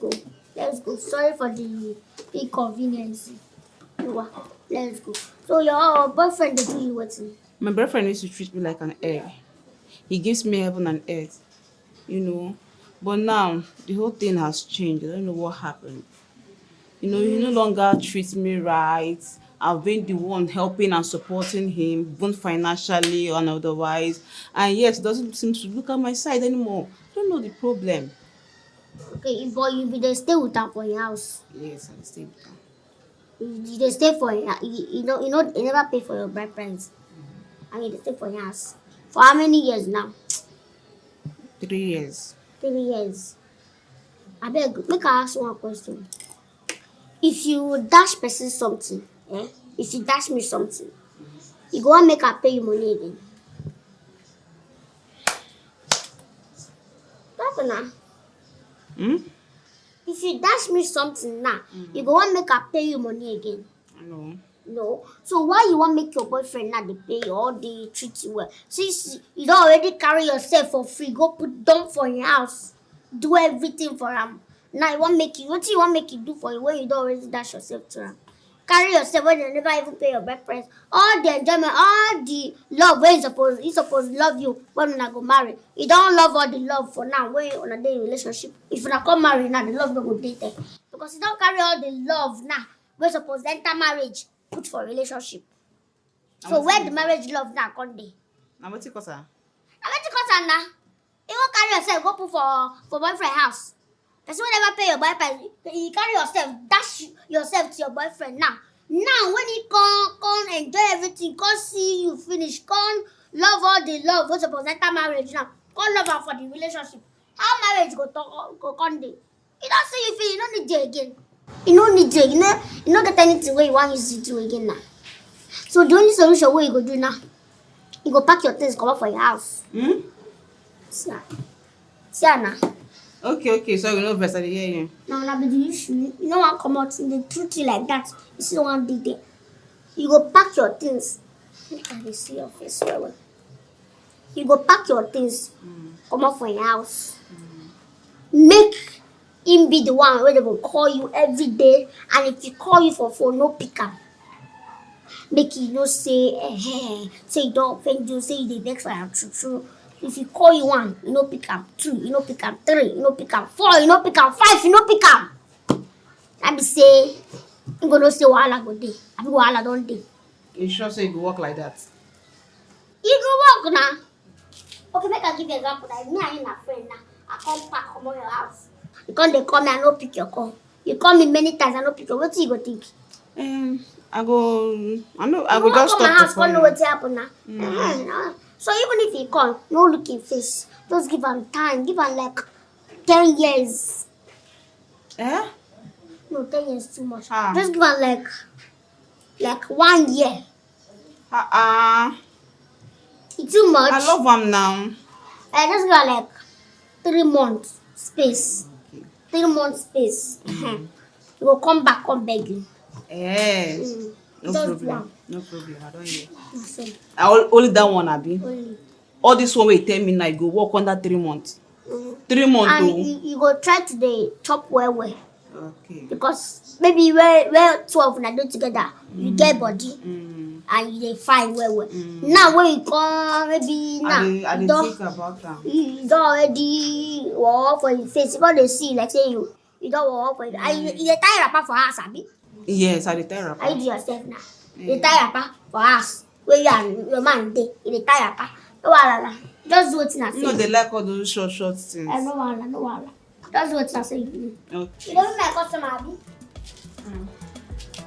go. Sorry for the inconvenience. Let's go. So your boyfriend dey do you wetin? My boyfriend used to treat me like an egg. He gives me heaven and earth, you know. But now, the whole thing has changed. I don't know what happened. You know, he no longer treats me right. I've been the one helping and supporting him, both financially and otherwise. And yet, he doesn't seem to look at my side anymore. I don't know the problem. Okay, but you be dey stay with am for your house. Yes, I stay with him. You dey stay for you never pay for your bride price. And you dey stay for your house. For how many years now? 3 years. 3 years. Abeg, make I ask you one question. If you dash person something, if you dash me something, you go wan make I pay you money again. That's na. If you dash me something now, you go wan make I pay you money again. I know. No. So why you want make your boyfriend not dey pay you or dey treat you well? Since you don't already carry yourself for free, go put dump for your house, do everything for him. Now you want make you, what you want make you do for you when you don't already dash yourself to him? Carry yourself when you never even pay your bride price. All the enjoyment, all the love when he supposed love you when you go marry. You don't love all the love for now when you on a day relationship. If you not come marry now, the love no go date there. Because you don't carry all the love now when supposed enter marriage. Put for relationship. So where the marriage love now come dey? Now what you cause her? Now what you cause now? You go carry yourself go put for boyfriend house. Person will never pay your boyfriend. You carry yourself, dash yourself to your boyfriend now. Now when he come enjoy everything, come see you finish, come love all the love. What's supposed to enter marriage now? Come love her for the relationship. How marriage go come dey? You don't see you feel you don't need you again. You don't need you. You don't get anything where you want you to do again now. So the only solution what you go do now, you go pack your things, come out for your house. See now. Okay, so you know best I hear you. No, be the issue. You don't want to come out in the truth like that. You still want to be there. You go pack your things. Look at see your face well. You go pack your things, come out for your house. Make him be the one where they will call you every day, and if he call you for phone, no pick up. Make you say, say you don't offend you, say you dey vex for am true. If he call you 1, you no pick up 2, you no pick up 3, you no pick up 4, you no pick up 5, you no pick up. I be say, you gonna say wahala go dey. I be wahala don't dey. You sure say you go walk like that? You go walk now. Okay, make I give you an example. Like me and you na friend now. I come pack come on your house. You come they call me, I no pick your call. You call me many times, I no pick your. What you go think? I go You just come my stop house, to come know call you. what happen now. So even if he call, no look in face. Just give him time. Give him like 10 years. No, 10 years too much. Just give him like 1 year. It's too much. I love him now. I just give him like 3 months space. 3 months space. You will come back, come beg you. No Just problem. one. No problem. I don't hear. That's it. Only that one, Abi. Only. All this one wey 10 midnight go work under 3 months. 3 months And though. you go try to dey chop well. Okay. Because maybe where 12 na do together, you get body and you dey fine well. Now when you come, maybe now I dey think about am. you don already walk for your face. You go dey see like say you don walk for it. And you dey tie wrapper for house, abi? Yes, I dey tell her. How you do yourself now? You dey tie wrapper for house where you and your man dey. You dey tie wrapper. No wahala. Just do wetin I say. You know they like all those short things. No wahala. Just do wetin I say you do. Okay. You don't be my customer, abi?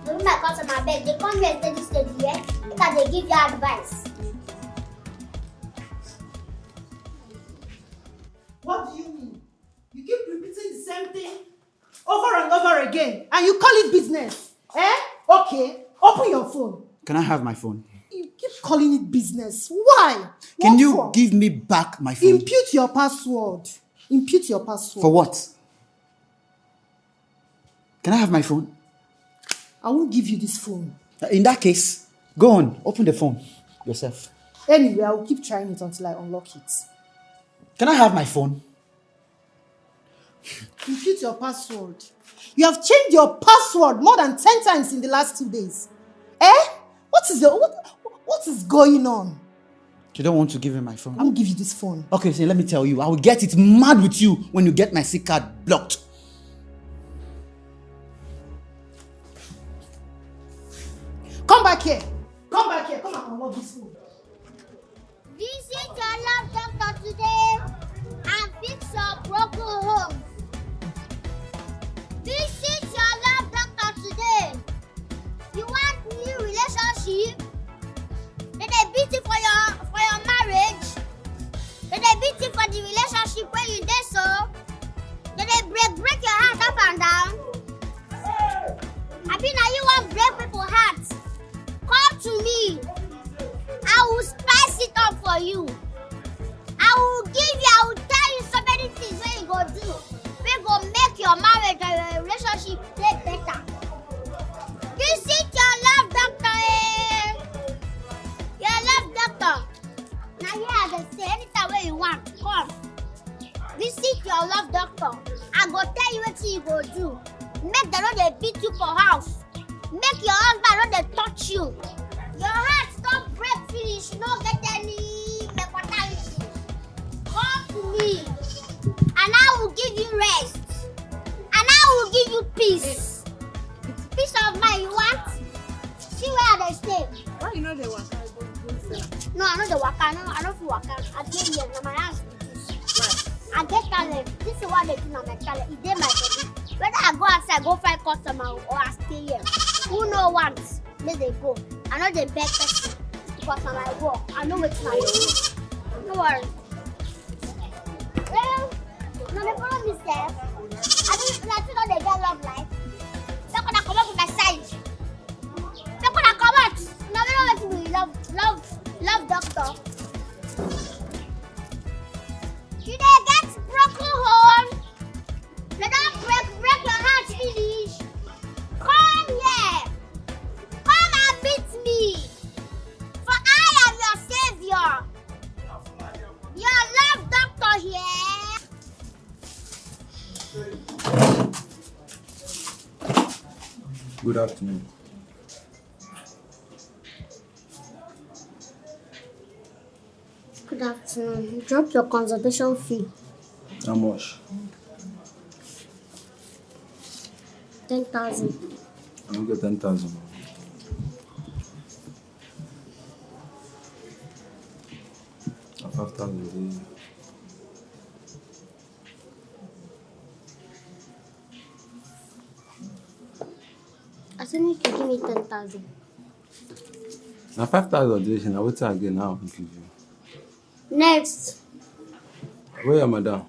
Don't be my customer, abeg. They come here steady, yeah? Because they give you advice. What do you again and you call it business. Eh? Okay. Open your phone. Can I have my phone? You keep calling it business. Why? Can What you for? give me back my phone? Impute your password. Impute your password. For what? Can I have my phone? I won't give you this phone. In that case, go on, open the phone yourself. Anyway, I will keep trying it until I unlock it. Can I have my phone? Impute your password. You have changed your password more than 10 times in the last 2 days. Eh? What is going on? You don't want to give me my phone? I won't give you this phone. Okay, so let me tell you, I will get it mad with you when you get my SIM card blocked. Come back here. Come back here. Come and unlock this phone. Visit your love doctor today and fix your broken home. Visit your love doctor today. You want new relationship? Did they beat you for your marriage? Did they beat you for the relationship where you did so? Did they break your heart up and down? I mean, now you want break people's hearts? Come to me. I will spice it up for you. I will tell you so many things where you go do. We go make your marriage or your relationship get better. Visit your love doctor, eh? Your love doctor. Now here they say anytime where you want, come. Visit your love doctor. I go tell you what you go do. Make them know they beat you for house. Make your husband know they touch you. Your heart stop break finish. You don't get any mortality. Come to me, and I will give you rest, and I will give you peace. Peace of mind you want? See where they stay. Why you know they work? No, I know the waka. I don't feel waka. I get here. Now my house is this. I get talent. This is what they do now. My talent. It's there my body. Whether I go outside, go find customer, or I stay here. Who know once? Let they go. I know they beg person because I'm my work. I know what's my do. No worry. Well, now they follow me, sir. I think they get love life. They're gonna come up with my side. They're gonna come out. Now we know what to do. Love doctor. You they get broken home. They don't break your heart finish. Come here. Come and meet me. For I am your savior. Your love doctor here. Good afternoon. Good afternoon. Drop your consultation fee. How much? 10,000. I don't get 10,000. 5,000. I said you can give me 10,000. Now 5,000. Now what's again now? Give you. Next. Where are madam?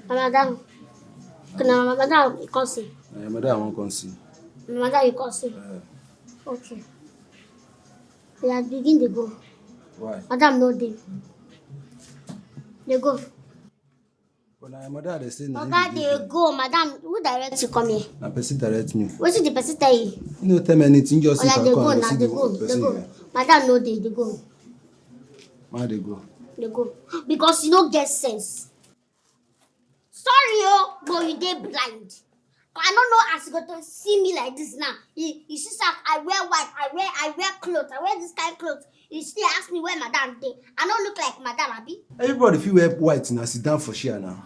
Madam. Madam, you can't see. Madam, I won't come see. Madam, you can't see. Okay. Yeah, begin to go. Why? Madam, no day. They go. But now madam, they say Okay, they go. Madam, who directs you come here? na person direct me. What's the person tell you? You no tell me anything, just Oh, sit yeah, and they come go and now. see They the go. They person go. here. Madam, no day. They go. Why they go? They go. Because you don't get sense. Sorry, but you dey blind. I don't know as you go to see me like this now. You see, sir, I wear white, I wear clothes, I wear this kind of clothes. You still ask me where madam dey. I don't look like madam, abi? Everybody feel wear white now, sit down for share now.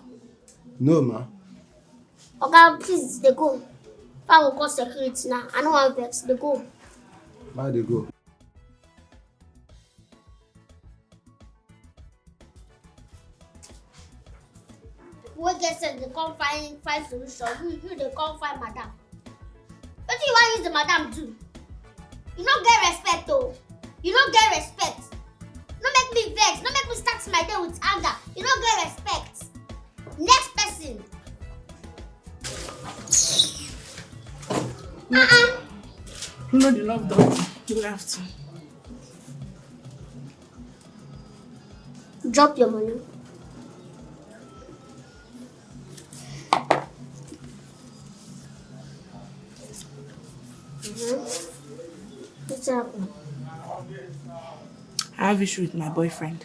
No, ma. Okay, please, they go. If I will call security now, I don't want vex. They go. Why they go? When get sense, they come find solution. You they come find madam. What do you want use the madam do? You don't get respect though. You don't get respect. No make make me vex. Don't make me start my day with anger. You don't get respect. Next person. You know the love dog. You have to. Drop your money. What's happening? I have issue with my boyfriend.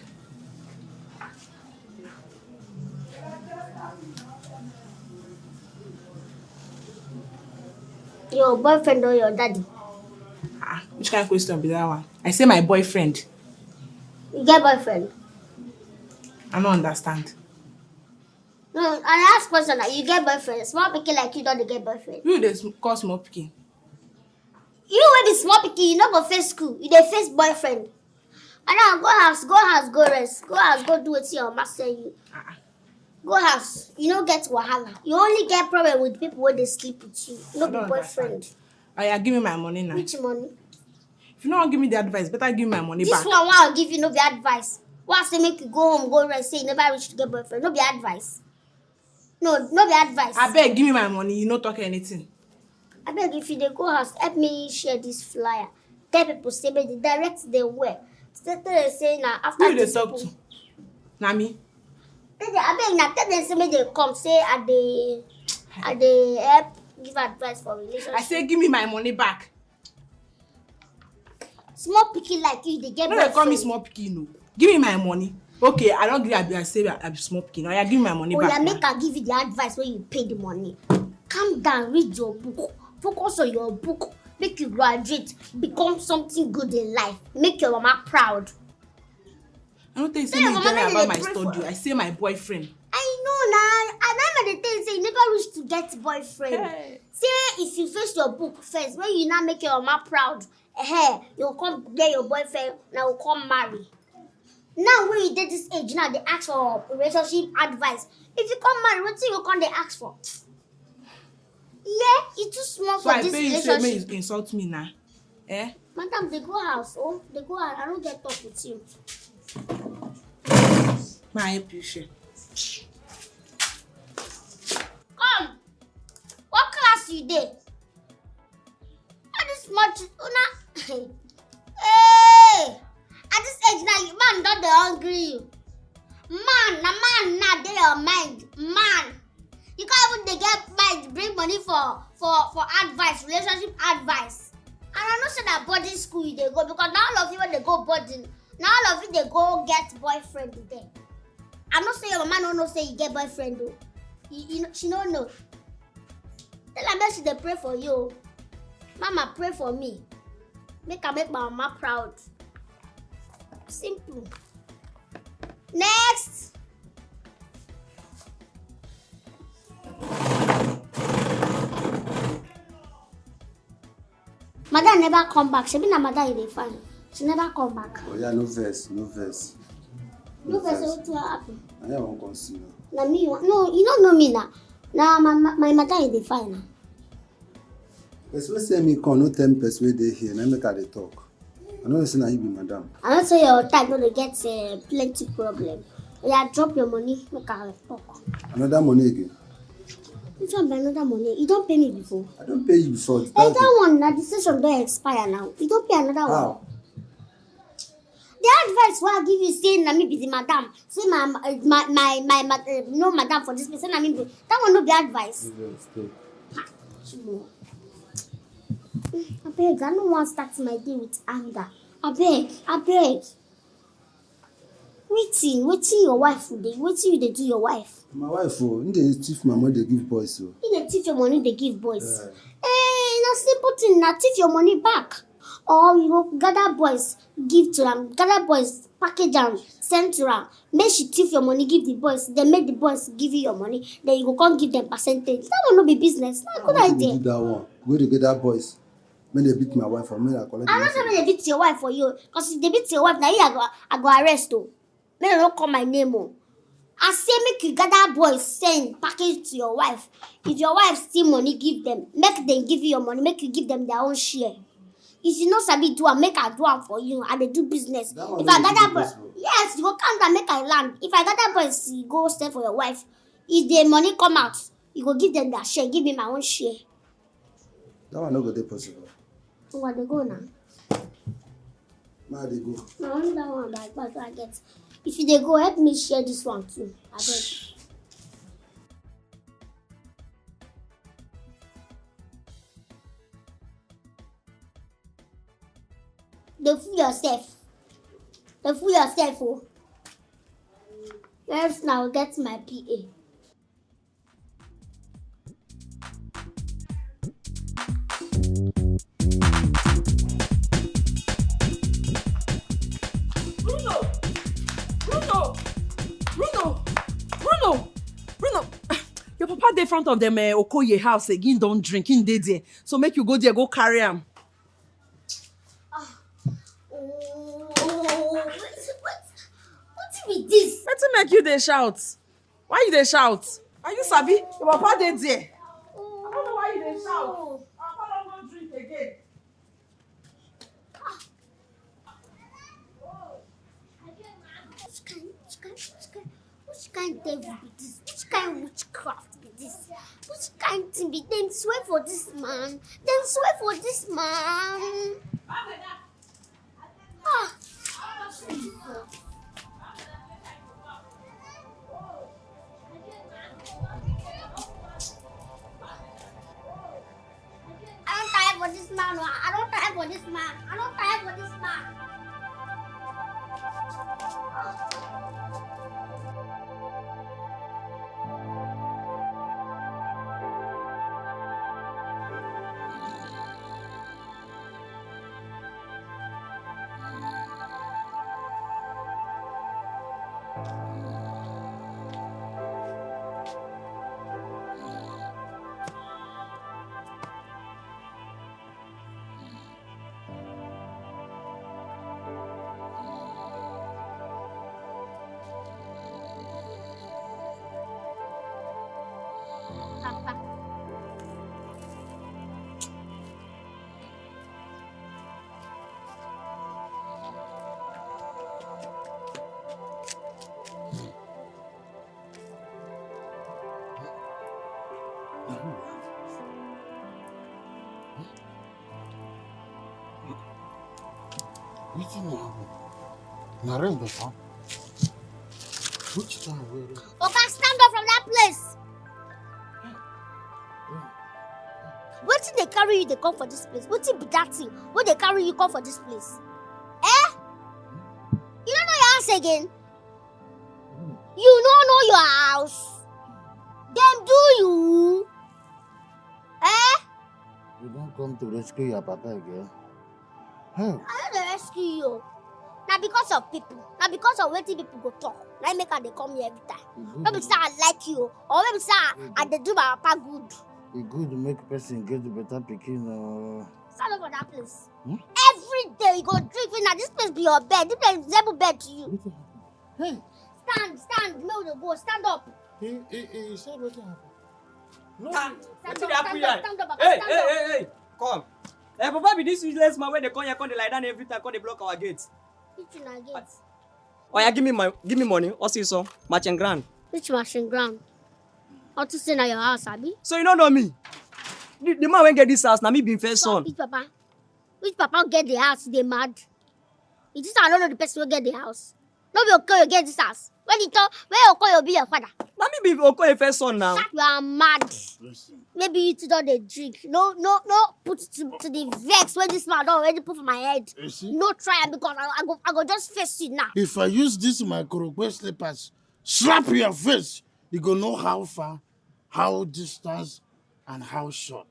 Your boyfriend or your daddy? Which kind of question be that one? I say my boyfriend. You get boyfriend? I don't understand. No, I ask question that you get boyfriend. Small pikin like you don't get boyfriend. You dey call small pikin. You wey be small pikin, you no go face school. You dey face boyfriend. And now go house, go rest. Go house, go do wetin your mama say you. Go house. You no get wahala. You only get problem with people wey dey sleep with you. No be boyfriend. Oya, give me my money now. Which money? If you no wan give me the advice, better give me my money This back. one wey I give you no be advice. Why I say make you go home, go rest, say you never reach to get boyfriend. No be advice. No be advice. Abeg, give me my money. You no talk anything. Abeg, if you dey go house, help me share this flyer. Tell people say make they direct them where. Tell them say na after Who you dey this talk people. to? Na me. Abeg, na tell them say make they come. Say I dey help give advice for relationship. I say give me my money back. Small pikin like you, they get No, boyfriend. they call me small pikin. No, give me my money. Okay, I don't agree. I say I be small pikin. Oya, give me my money back. Oya, now. make I give you the advice when you pay the money. Calm down, read your book. Focus on your book. Make you graduate, become something good in life. Make your mama proud. I don't think Tell say your me tell mama me make about they my pray for study. I say my boyfriend. I know now. And I'm at the thing say you never wish to get boyfriend. Hey. Say if you face your book first, when you now make your mama proud, you'll come get your boyfriend, now will come marry. Now when you did this age, now they ask for relationship advice. If you come marry, what thing you come they ask for? Yeah, it's too small So for I this pay you say relationship. me you insult me now. Eh? Madam, they go house. Oh, they go house. I don't get talk with you. My help you share. Come. What class you did? At this much, una. Hey, at this age now, man don't dey hungry you. Man, now dey your mind. Man, you can't even dey get mind bring money for advice, relationship advice. And I know say that boarding school you dey go because now all of you when they go boarding, now all of you they go get boyfriend there. I know say your mama no know say you get boyfriend though. You know, she don't know. Tell her make she dey pray for you. Mama, pray for me. Make my mama proud. Simple. Next. Madam never come back. She be na madam you dey find. She never come back. Oh yeah, no verse. No verse. What will happen? I won't consider. Na me you want. No, you don't know me now. Now my madam you dey find now. Person say me come, no tell me person wey dey here. Now make I dey talk. I know say na you be madam. I don't say your time no dey get plenty problem. Yeah, drop your money. Make I talk. Another money again. Which one be another money? You don't pay me before. I don't pay you before. Hey, that one, now the session don't expire now. You don't pay another one. How? The advice what I give you say na me be the madam. Say my no madam for this place. Say na me be. That one no be advice. I beg, I don't want to start my day with anger. I beg. Waiting your wife today. Waiting you they do your wife. My wife, they thief my money, they give boys. So. You dey thief your money, they give boys. Hey, na simple thing, na thief your money back. Or you go gather boys, give to them. Gather boys, package them, send to them. Make she thief your money, give the boys. Then make the boys give you your money. Then you go come give them percentage. That will not be business. Not a good idea. Do that one. Go to gather boys. When they beat my wife, or when I collect. I'm not saying they beat your wife for you. Because if they beat your wife, now you I go arrest you. Make they don't call my name. I say make you gather boys, send package to your wife. If your wife steal money, give them. Make them give you your money. Make you give them their own share. If you know sabi do am, make I do am for you. I dey do business. That one If I no dey gather boys, possible. yes, you go count and make I land. If I gather boys, you go stay for your wife. If the money come out, you go give them their share. Give me my own share. That one no go dey possible. So what they go now? Ma dey go. No, only that one but I get. If you dey go, help me share this one too. I beg. Dey fool yourself. Dey fool yourself, oh. Let's now get my PA. Bruno, your papa dey front of them Okoye house again. Don't drink in there. So make you go there, go carry him. What with this? What to make you they shout? Why you they shout? Are you sabi? Your papa dey there. I don't know why you they shout. Our papa don't drink again. Which kind devil be this? Which kind witchcraft be this? Which kind thing be them swear for this man? Them swear for this man. Ah. I don't tire for this man. I don't tire for this man. I don't tire for this man. Papa. Wetin dey happen? Na rain dey fall. Which time wey rain? Oga, stand up from that place. Wetin dey carry you dey come for this place? Wetin be that thing wey dey carry you come for this place? Eh? You don't know your house again? You don't know your house? Dem do you? Eh? You don come to rescue your papa again? Hey, I no dey rescue you. Na because of people. Na because of wetin people go talk. Na im make I dey come here every time. No be say I like you or maybe say I dey do my papa good. e good make person get better pikin or... Stand up for that place. Every day you go drink finish. Na this place be your bed. This place resemble bed to you. Hey, Stand. Make we dey go. Stand up. he said wetin happen? No, Stand Wetin dey up. happen Stand up. here? Stand up. Hey, Stand up. hey, come. Papa be this useless man when they come here, come they lie down every time, come they block our gate. Which una get? Oh yeah, give me money. What's this song? Match and grand. Which machine ground? How to stay na your house, abi? So you don't know me. The man when get this house, now me being first son. Which papa? Which papa get the house? They mad. It is I don't know the person who get the house. No be okay get this house. When you talk, where okay will be your father? Now me be okay first son now. You are mad. listen. Maybe you two don't dey drink. No, put it to the vex when this man don't already put for my head. You see? No try am because I go just face you now. If I use this my Korokwe slippers, slap your face, you go know how far, how distance, and how short.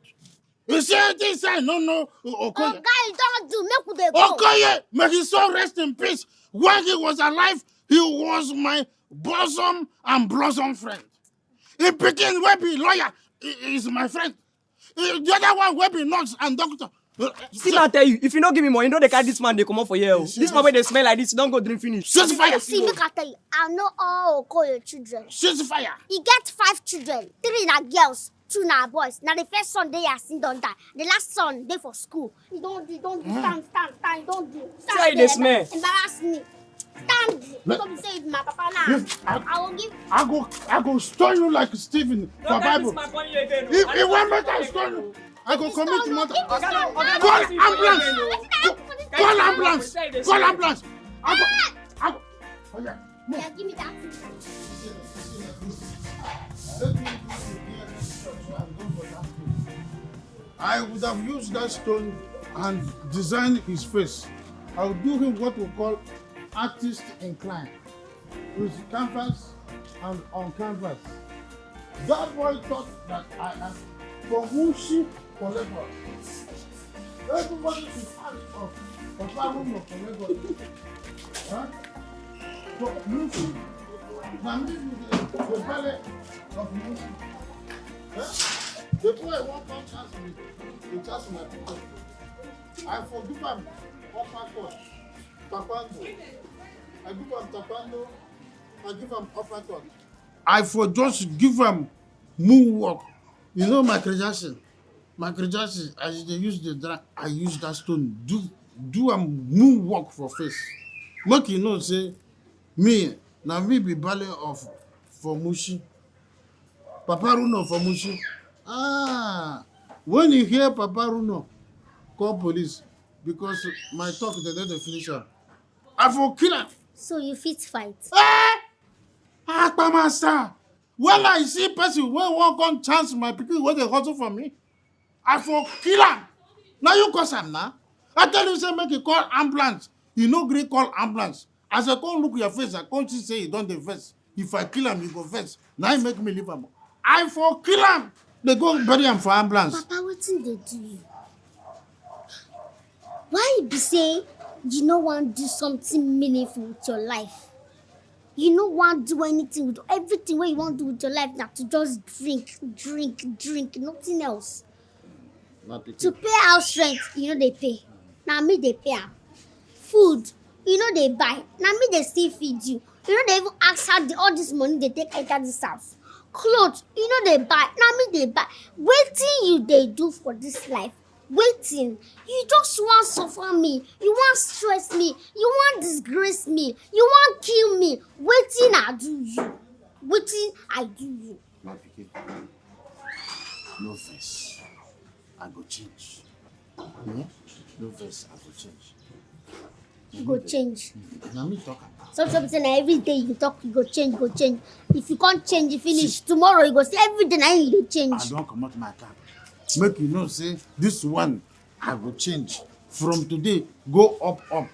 You see this? I don't know. Oh, Okoye. guy, you don't do. Make we dey go. Okoye, may his soul rest in peace. When he was alive, he was my bosom and blossom friend. He became will be lawyer. He is my friend. The other one will be nurse and doctor. See I tell you, if you don't give me money, you know they carry this man, they come up for here. Oh. This man when they smell like this, you don't go drink finish. Ceasefire. See, make I tell you, I know all Okoye children. Ceasefire. He get 5 children. 3 are girls, two na boys. Now the first son they are seen don't die. The last son they for school. You don't do, stand, you don't do. Stand Say they smell. Embarrass me. Stand. Don't say it's my papa now. I will give. I go stone you like Stephen for Bible. If one make I stone you, I go commit murder. Call ambulance. Call ambulance. Call ambulance. I go. Oh yeah. Yeah, give me that. I would have used that stone and designed his face. I would do him what we call artist incline, with canvas and on canvas. That boy thought that I am for Mushi for Lagos. Everybody should ask of Papa Rumo for Lagos. Huh? For Mushi, now me the belly of Mushi. Huh? The boy won't come chance me. He chance my people. I forgive him upper court. Tapando. I give him tapando. I give him upper court. I for just give him moonwalk. You know Michael Jackson. Michael Jackson, as they use the drag, I use that stone. Do a moonwalk for face. Make you know, say, me, now me be ballet of for Mushi. Papa Runo for Mushi. Ah, when you hear Papa Runo, call police because my talk they let the finish her. I for kill her. So you fit fight. Master. When I see person when one come chance my people when they hustle for me, I for kill her. Now you cause him now. I tell you say make you call ambulance. You no gree call ambulance. As I come look your face, I can't say you don't the first. If I kill him, you go first. Now you make me leave him. I for kill him. They go bury him for ambulance. Papa, what thing they do you? Why you be say you no want to do something meaningful with your life? You no want to do anything with everything what you want to do with your life now to just drink, nothing else. To pay house rent, you know they pay. Now me they pay. Food, you know they buy. Now me they still feed you. You know they even ask how all this money they take enter this house. Clothes, you know they buy. Now me they buy. Waiting you they do for this life. Waiting. You just want suffer me. You want stress me. You want disgrace me. You want kill me. Waiting I do you. Waiting I do you. No face. I go change. Yeah? No face. I go change. You go change. Now me talk. Sometimes every day you talk, you go change. If you can't change, you finish. Tomorrow you go say every day now you change. I don't come out my car. Make you know, say, this one, I go change. From today, go up.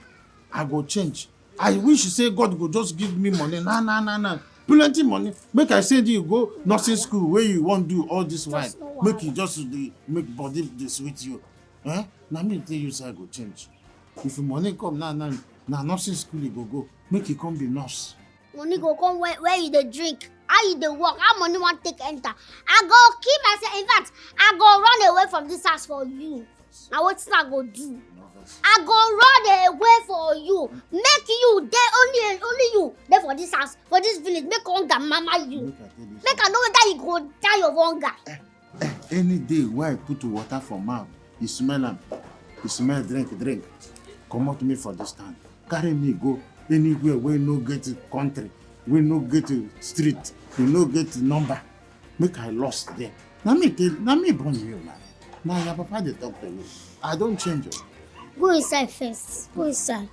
I go change. I wish you say God go just give me money. Nah. Plenty money. Make I say you go nursing school where you won't do all this while. Make you just make body this with you. Eh? Now me tell you say I go change. If money come now nursing school you go. Make you come be nurse. Money go come where you dey drink. How you dey work? How money want take enter? I go kill myself. In fact, I go run away from this house for you. Now what I go do? I go run away for you. Make you there only you there for this house, for this village. Make hunger mama you. Make I know whether you go die of hunger. Any day when I put water for mouth, you smell them. You smell drink. Come out to me for this time. Carry me go anywhere where no get country, we no get street, we no get number. Make I lost there. Now me born you, man. Now your papa they talk to you. I don't change you. Go inside first. Go inside.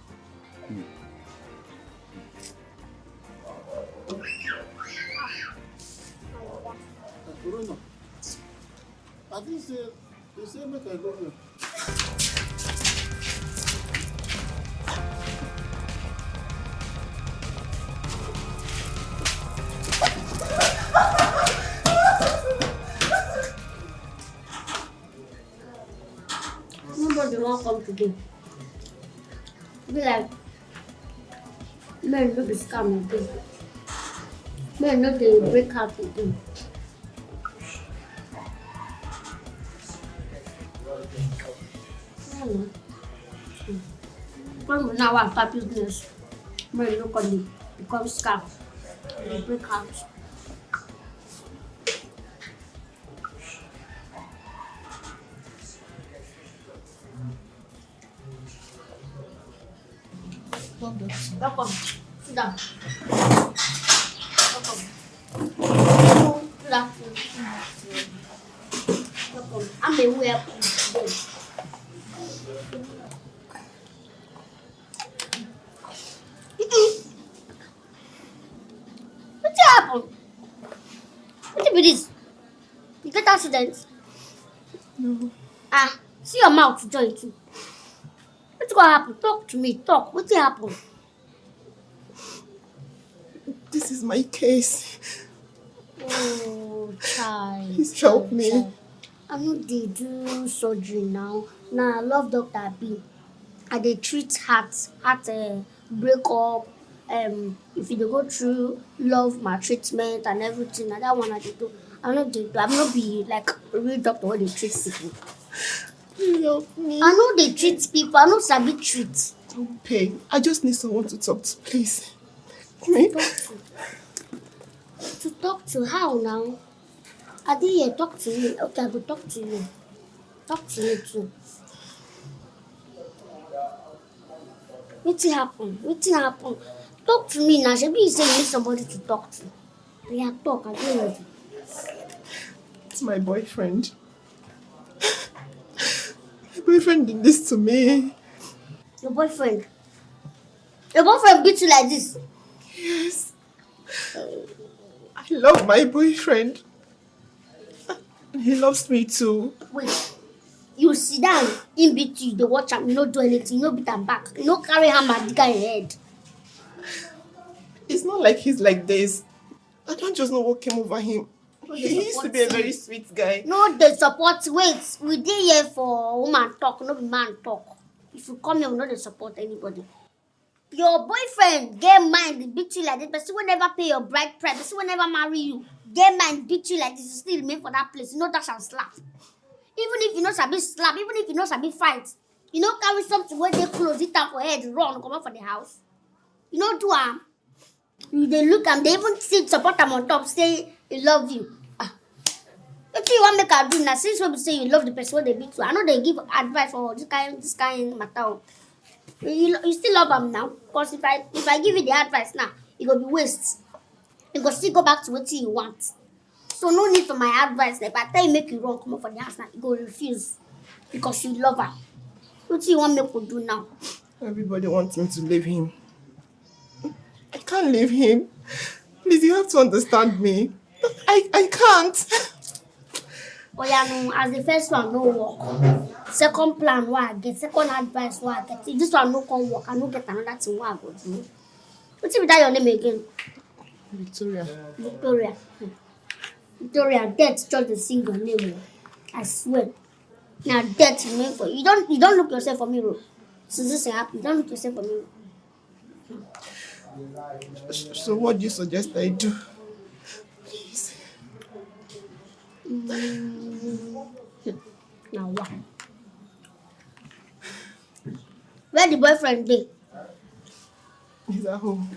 Corona. I think they say make I go here. Nobody won't come today. Be like, men no be scam again. Men no they break out again. When we now have our business, men no come become scam. They break out. Welcome, doctor. Welcome. Sit down. Welcome. Sit down. Welcome. I'm a way up. What happened? What be this? You get accident? No. Ah, see your mouth join too. What's gonna happen? Talk to me. Talk. What happened? This is my case. Oh, child. Please help me. Child. I know they do surgery now. Now I love Dr. B. And they treat heart breakup. If you dey go through love maltreatment and everything, and that one I dey do. I know they do. I'm not be like a real doctor where they treat people. Please help me. I know they treat people. I know sabi treat. Don't pay. I just need someone to talk to, please. Me? To talk to how now? I did hear talk to me. Okay, I go talk to you. Talk to me too. Wetin happen? Wetin happen? Talk to me now. Shebi you say you need somebody to talk to. Yeah, talk. I dey ready. It's my boyfriend. My boyfriend did this to me. Your boyfriend? Your boyfriend beat you like this? Yes. I love my boyfriend. He loves me too. Wait. You sit down in beat you, dey watch am, you no do anything, you no beat am back. You no carry hammer dig am head. It's not like he's like this. I don't just know what came over him. He used to be a very sweet guy. No, dey support. Wait, we dey here for woman talk, no be man talk. If you come here, we no dey support anybody. Your boyfriend get mind beat you like this, person will never pay your bride price, person will never marry you. Get mind beat you like this, you still remain for that place. You know dash and slap. Even if you know sabi slap, even if you know sabi fight, you know carry something where they close it up for head, run, come out for the house. You know do am. You dey look am, they even still support am on top, say he love you. If you want make her do now, since when we say you love the person they beat you, I know they give advice for this kind matter. You still love him now, because if I give you the advice now, it go be waste. You go still go back to what you want. So no need for my advice. If I tell you make you run, come up for the house now, you go refuse because you love her. What do you want me to do now? Everybody wants me to leave him. I can't leave him. Please, you have to understand me. I can't. Oh yeah, no, as the first one no work. Second plan what I get, second advice what I get. If this one no come work, I no get another thing what I go do. What's it that your name again? Victoria. Victoria. Victoria, death just the single name. I swear. Now death remain for you. You don't look yourself for me, bro. Since this happened, you don't look yourself for me. So what do you suggest I do? Please. Now what? Where the boyfriend be? He's at home.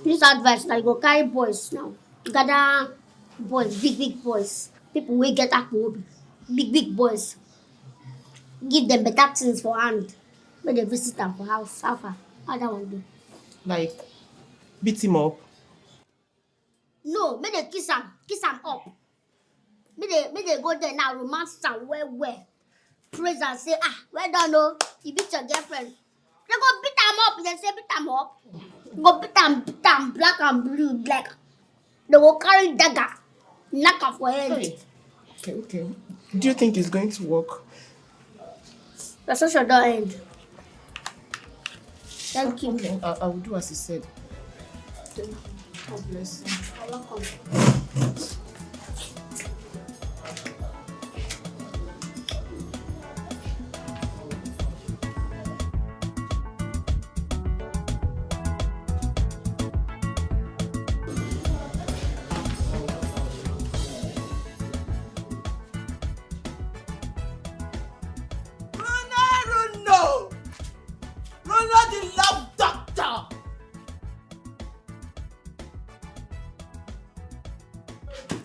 This advice now you go carry boys now. Gather boys, big boys. People will get akpo. Big boys. Give them better things for hand. When they visit them for house. How far? How that one do? Like, beat him up. No, make they kiss him up. Make they go there now, romance am well. Praise and say, well done, no. You beat your girlfriend. They go beat him up. They say beat him up. Go beat him, black and blue, black. They will carry dagger, knock off your head. Okay. Do you think it's going to work? The social don't end. Thank you. Okay, I will do as he said. Thank you. God bless you. You're welcome. Ronald the love doctor.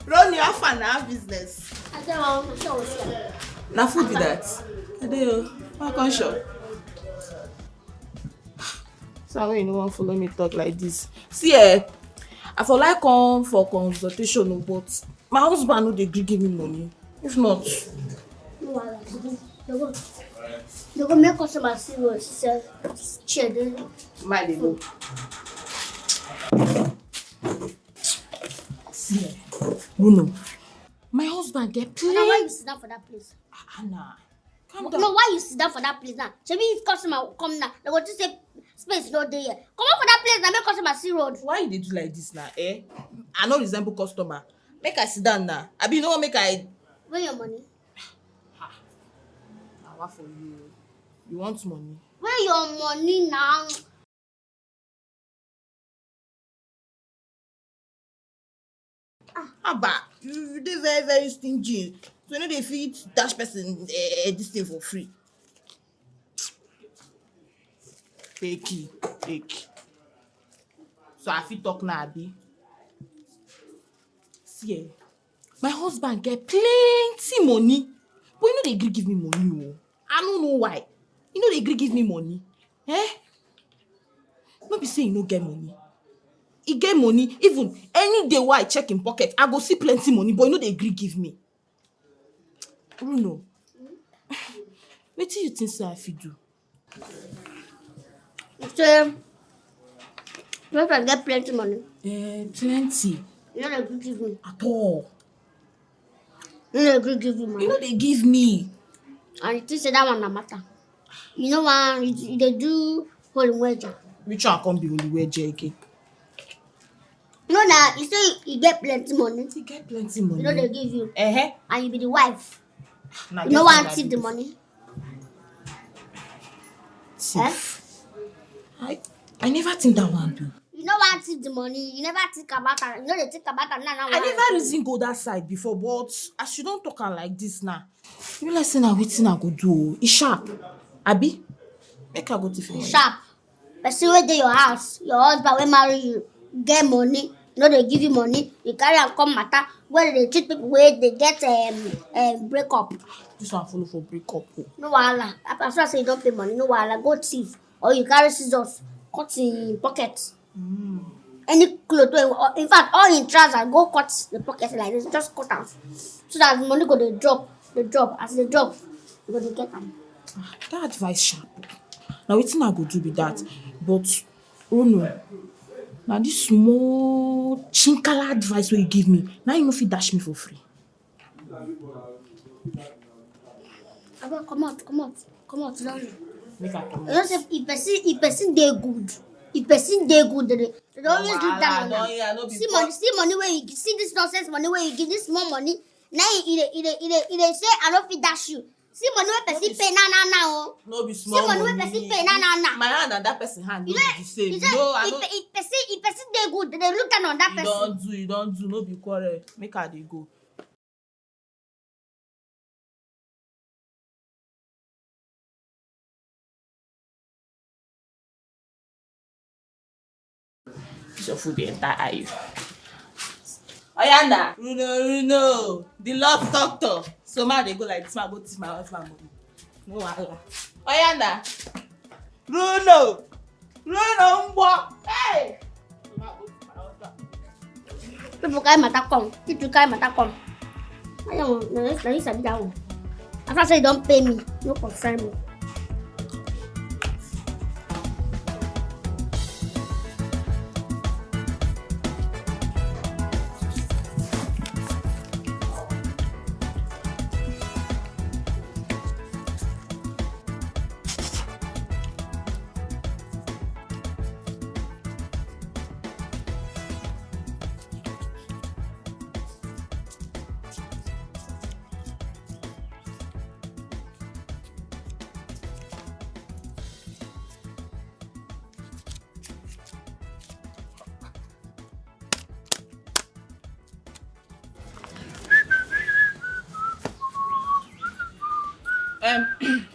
Run your fan business. I Na food be that. Adeo, why can't shop? So when you no wan follow me talk like this. See I for like come for consultation o, but my husband no dey gree give me money. If not, They go make customer see what she said. Chair dey. my dey go. See Bruno, my husband get Now why plenty. you sit down for that place? Anna, calm No, down. why you sit down for that place now? Shebi if customer come now, they go just say space no dey here. Come on for that place now, make customer see road. Why you dey do like this now? I no resemble customer. Make I sit down now. Abi you no wan make I. Where your money? Na what for you? You want money? Where your money now? Aba, you dey very very stingy. So you no dey fit dash person this thing for free. Fake. So I fit talk now, abi? See my husband get plenty money, but you no dey gree give me money o. I no know why. You no dey gree give me money. No be say you no get money. He get money, even any day wey I check him pocket, I go see plenty money, but you no dey gree give me. Bruno, wetin you think say I fit do? You say you want to get plenty money. Plenty. You no dey gree give me. At all. You no dey gree give me money. You no dey give me. And you think say that one na matter. You know one, you dey do holy wager. Which one come be only wedge again? You know that you say you get plenty money. He get plenty money. You know they give you. Uh-huh. And you be the wife. Nah, You no want to see the money. I never think that one do. You no want to see the money. You never think about it. You know they think about it now. I never reason go that side before, but as you don't talk am like this now, you like say na wetin I go do o. E sharp. Abi? Make I go thief money. Sharp. Person wey dey your house, your husband wey marry you, get money. You know they give you money. You carry am come matter where they treat people where they get break up. This one follow for break up. No wahala. As soon as you don't pay money, no wahala. Go thief or you carry scissors, cut in pocket. Any cloth, in fact, all in trousers, go cut the pocket like this. Just cut out so that the money go dey drop. As they drop, you go dey get am. That advice sharp. Now wetin I go do be that, but oh no. Now this small chinkala advice wey you give me, now you no fit dash me for free. Abeg, come out, don't you? Make I come. You know say if person dey good, they dey always do that one. See money where you see this nonsense money where you give this small money. Now he dey say I no fit dash you. See money wey person pay now. No be small See money wey person pay now. My hand and that person hand no be the same. You say No, I no. if person dey good, they look down on that person. You don't do. No be quarrel. Make I dey go. Your food dey enter eye. Oyanda, Runo, the love doctor. So man dey go like this, man go teach my husband money. No wahala. Oyanda, Runo, Mbo. Hey! People carry matter come. People carry matter come. I don't know. Let's sabi that one. After say you don't pay me, no concern me.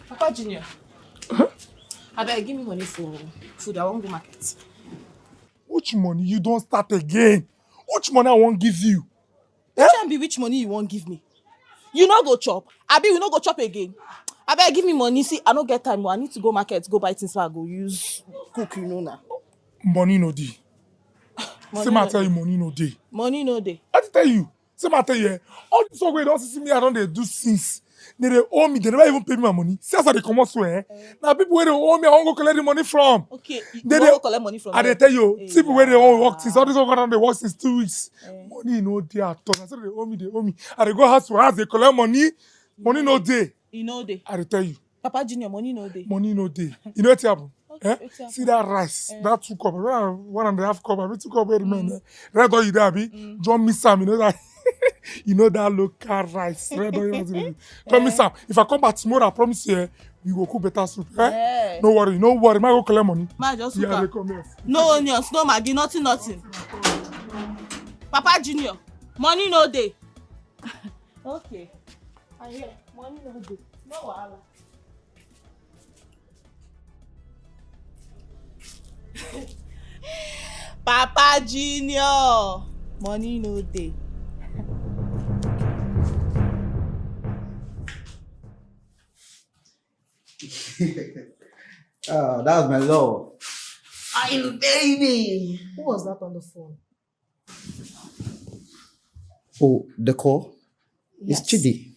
Papa Junior. Abeg, give me money for food. I wan go market. Which money? You don't start again. Which money I won't give you? Which one be which money you wan give me? You no go chop. Abi, we no go chop again. Abeg, give me money. See, I no get time. I need to go market, go buy things so I go use cook, you know now. Money no dey. Money Say ma no tell dey. you money no dey. Money no dey. I tell you. Say ma tell you, all this work wey you don see me, I don dey do since. They owe me, they never even pay me my money. See as I dey comot so Now people where they owe me, I wan go collect the money from. Okay, you They wan go collect money from I dey them? tell you, people where they owe work since all this work don dey work since 2 weeks. Money no dey at all. I say they owe me. I dey go house to house, they collect money. Money no dey. E no dey. I dey tell you. Papa Junior, money no dey. Money no dey. You know what happen? Wetin happen? See that rice, that 2 cup, 1.5 cup, every 2 cup wey remain. Red oil you there, abi? Don't miss am, you know that. You know that local rice. Red oil, don't miss am. If I come back tomorrow, I promise you, we will cook better soup. No worry. Ma go collect money. Ma just Yeah, cook they am. come here. No onions, no maggi, nothing. Papa Junior, money no dey. Okay. I hear. Money no dey. No wahala. Papa Junior, money no dey. Oh, that was my love. I'm baby. Who was that on the phone? Oh, the call? Yes. It's Chidi.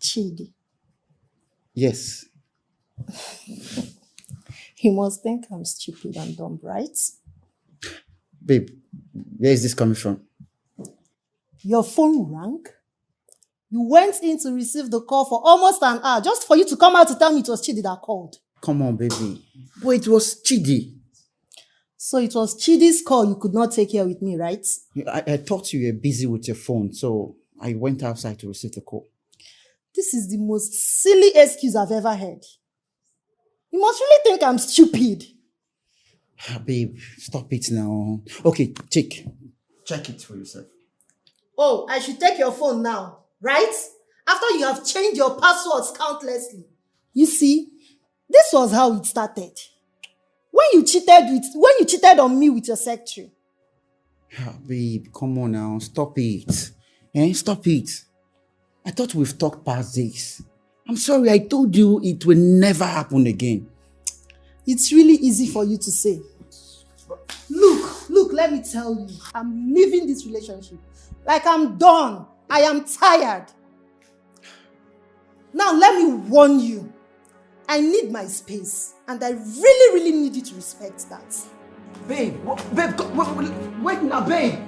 Chidi. Yes. He must think I'm stupid and dumb, right? Babe, where is this coming from? Your phone rang. You went in to receive the call for almost an hour just for you to come out to tell me it was Chidi that called. Come on, baby. But it was Chidi. So it was Chidi's call you could not take care with me, right? I thought you were busy with your phone, so I went outside to receive the call. This is the most silly excuse I've ever heard. You must really think I'm stupid. Babe, stop it now. Okay, check it for yourself. Oh, I should take your phone now, right? After you have changed your passwords countlessly. You see, this was how it started. When you cheated on me with your secretary. Babe, come on now. Stop it. Stop it. I thought we've talked past this. I'm sorry, I told you it will never happen again. It's really easy for you to say. Look, let me tell you. I'm leaving this relationship. Like I'm done. I am tired. Now let me warn you. I need my space. And I really, really need you to respect that. Babe, wait now, babe.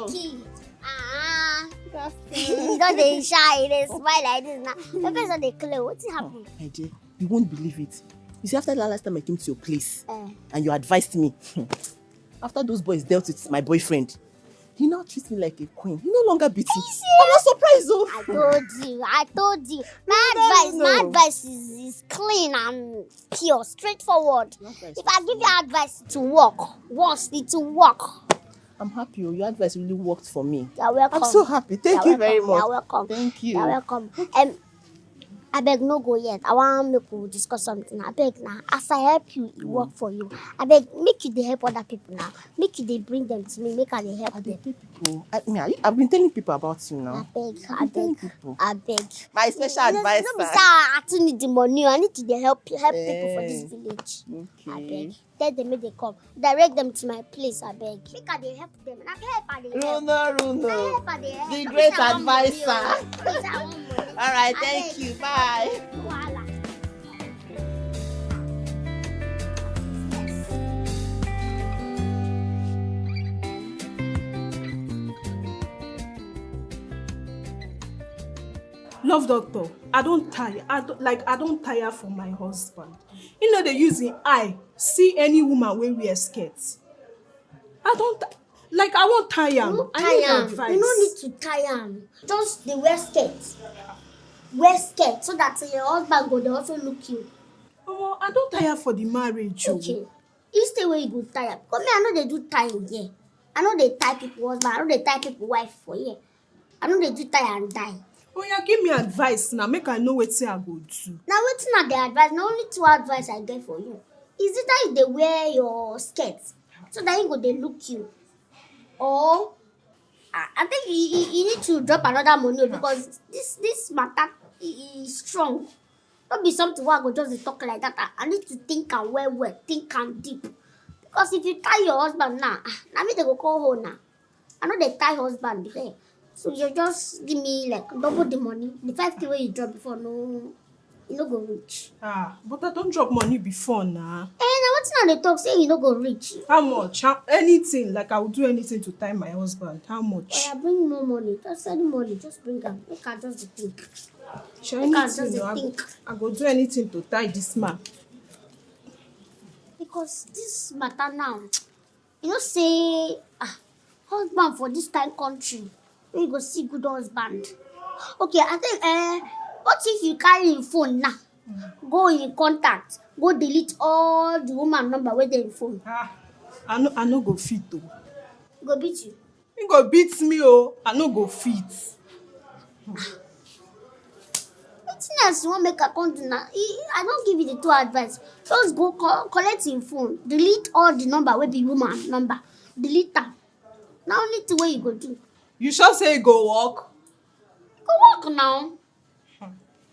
Vicky. You don't dey shy, they smile like this now. Your face on the clear. What happened? My dear, you won't believe it. You see, after the last time I came to your place and you advised me, after those boys dealt with my boyfriend, he now treats me like a queen. He no longer beats me. I was surprised though. I told you. My advice is clean and pure, straightforward. If I give you advice to work, once it to work. I'm happy. Your advice really worked for me. You're welcome. I'm so happy. Thank you very much. You're welcome. Thank you. You're welcome. I beg no go yet. I want make we discuss something. I beg now. As I help you, it work for you. I beg make you dey help other people now. Make you dey bring them to me. Make I dey help them. People. I've been telling people about you now. I beg. My special advisor. No, I too need the money. I need to dey help people for this village. Okay. I beg. Tell them make they come. Direct them to my place. I beg. Make I dey help them. I dey help. Runo. The great advisor. All right. Thank you. Bye. Love doctor, I don't tire for my husband. You know they use him eye see any woman wey wear skirts. I won't tie him. I need advice. You don't need to tie him. Just the wear skirt. Wear skirt so that your husband go dey also look you. Oh, I don't tire for the marriage. Okay. You stay where you go tire. Because me, I know they do tie here. I know they tie people husband. I know they tie people wife for here. I know they do tie and die. Oh yeah, give me advice now. Make I know wetin I go do. Now wetin na the advice? Na only 2 advice I get for you. Is it that they wear your skirt so that you go they look you, or I think you need to drop another money because this matter is strong. Don't be something where I go just dey talk like that. I need to think and well, think and deep. Because if you tie your husband now, me they go call home now. I know they tie husband there. So you just give me like double the money. The 5K where you drop before, no, you no go reach. But I don't drop money before now. Now what's not the talk say you no go reach? How much? Anything. Like I will do anything to tie my husband. How much? I bring more money. Just any money. Just bring them. Make I just think. I go do anything to tie this man. Because this matter now, you know, say husband for this kind country, we go see good husband. Okay, I think what if you carry your phone now, go in contact, go delete all the woman number with the phone. I no go fit though. Go beat you. He go beat me oh. I no go fit. Else you want make a content now? I don't give you the 2 advice. Just go collect your phone, delete all the number wey be woman number, delete them. Now only 2 way you go do. You sure say you go walk? Go walk now.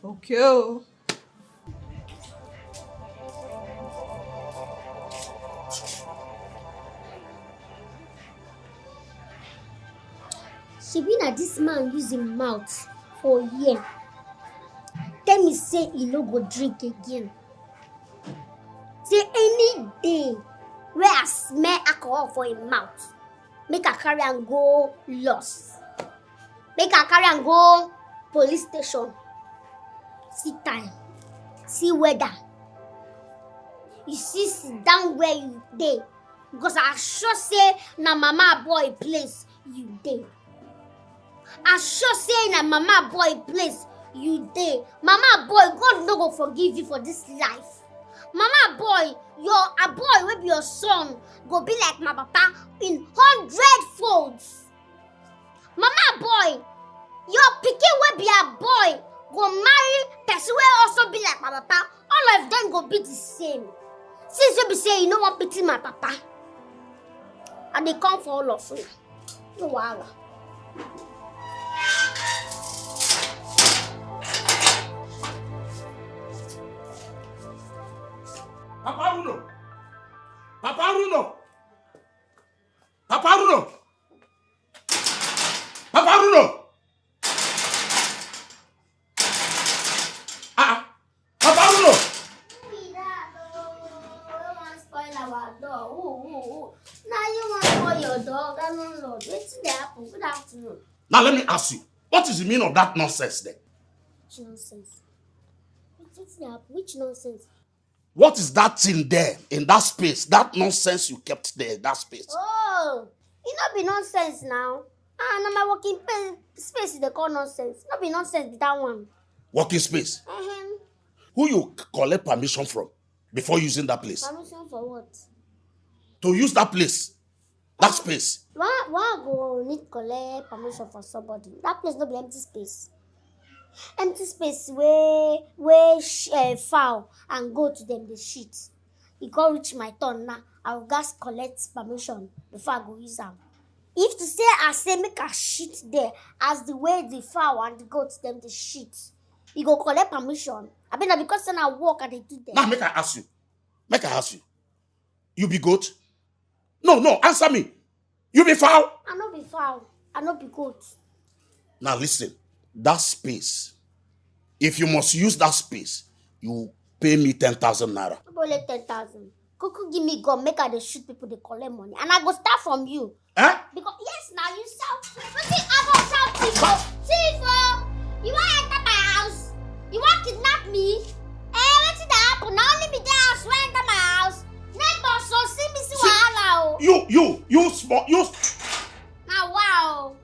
Okay. Oh. Shebi na this man use him mouth for a year. Tell me say he no go drink again. Say any day where I smell alcohol for him mouth, make I carry and go lost. Make I carry and go police station. See time, see weather. You see sit down where you dey. Because I sure say na mama boy place you dey. I sure say na mama boy place you dey. Mama boy, God no go forgive you for this life. Mama boy, a boy wey be your son go be like my papa in 100 folds. Mama boy, your pikin wey be a boy go marry person wey also be like my papa. All of them go be the same. Since you be say you no wan pity my papa, and they come for all of you. No wahala. Papa Bruno! Papa Bruno! Papa Bruno! Papa Bruno! Papa Bruno! Now you want to call your dog and unload. What's the happen? Good afternoon. Now let me ask you, what is the meaning of that nonsense then? Which nonsense? What's the happen? Which nonsense? What is that thing there in that space? That nonsense you kept there in that space? Oh, it not be nonsense now. Now my working space is the call nonsense. Not be nonsense with that one. Working space? Who you collect permission from before using that place? Permission for what? To use that place, that space. Why go need collect permission for somebody? That place no be empty space. Empty space where fowl and go to them the shit. It go reach my turn now. I will just collect permission before I go use them. If to say I say make a shit there as the way the fowl and the goats them the shit, you go collect permission. I mean because then I walk and they do that. Now make I ask you. You be goat? No, answer me. You be fowl? I no be fowl. I no be goat. Now listen, that space. If you must use that space, you pay me 10,000 naira. Only 10,000. Kuku give me gun, make her they shoot people, they collect money. And I go start from you. Because yes, now you shout. But see, I go shout Tifo. You want to enter my house? You want to kidnap me? What's that happen? Now only me there house, you enter my house. Neighbor, so see me see wahala. You small, you. Now wow.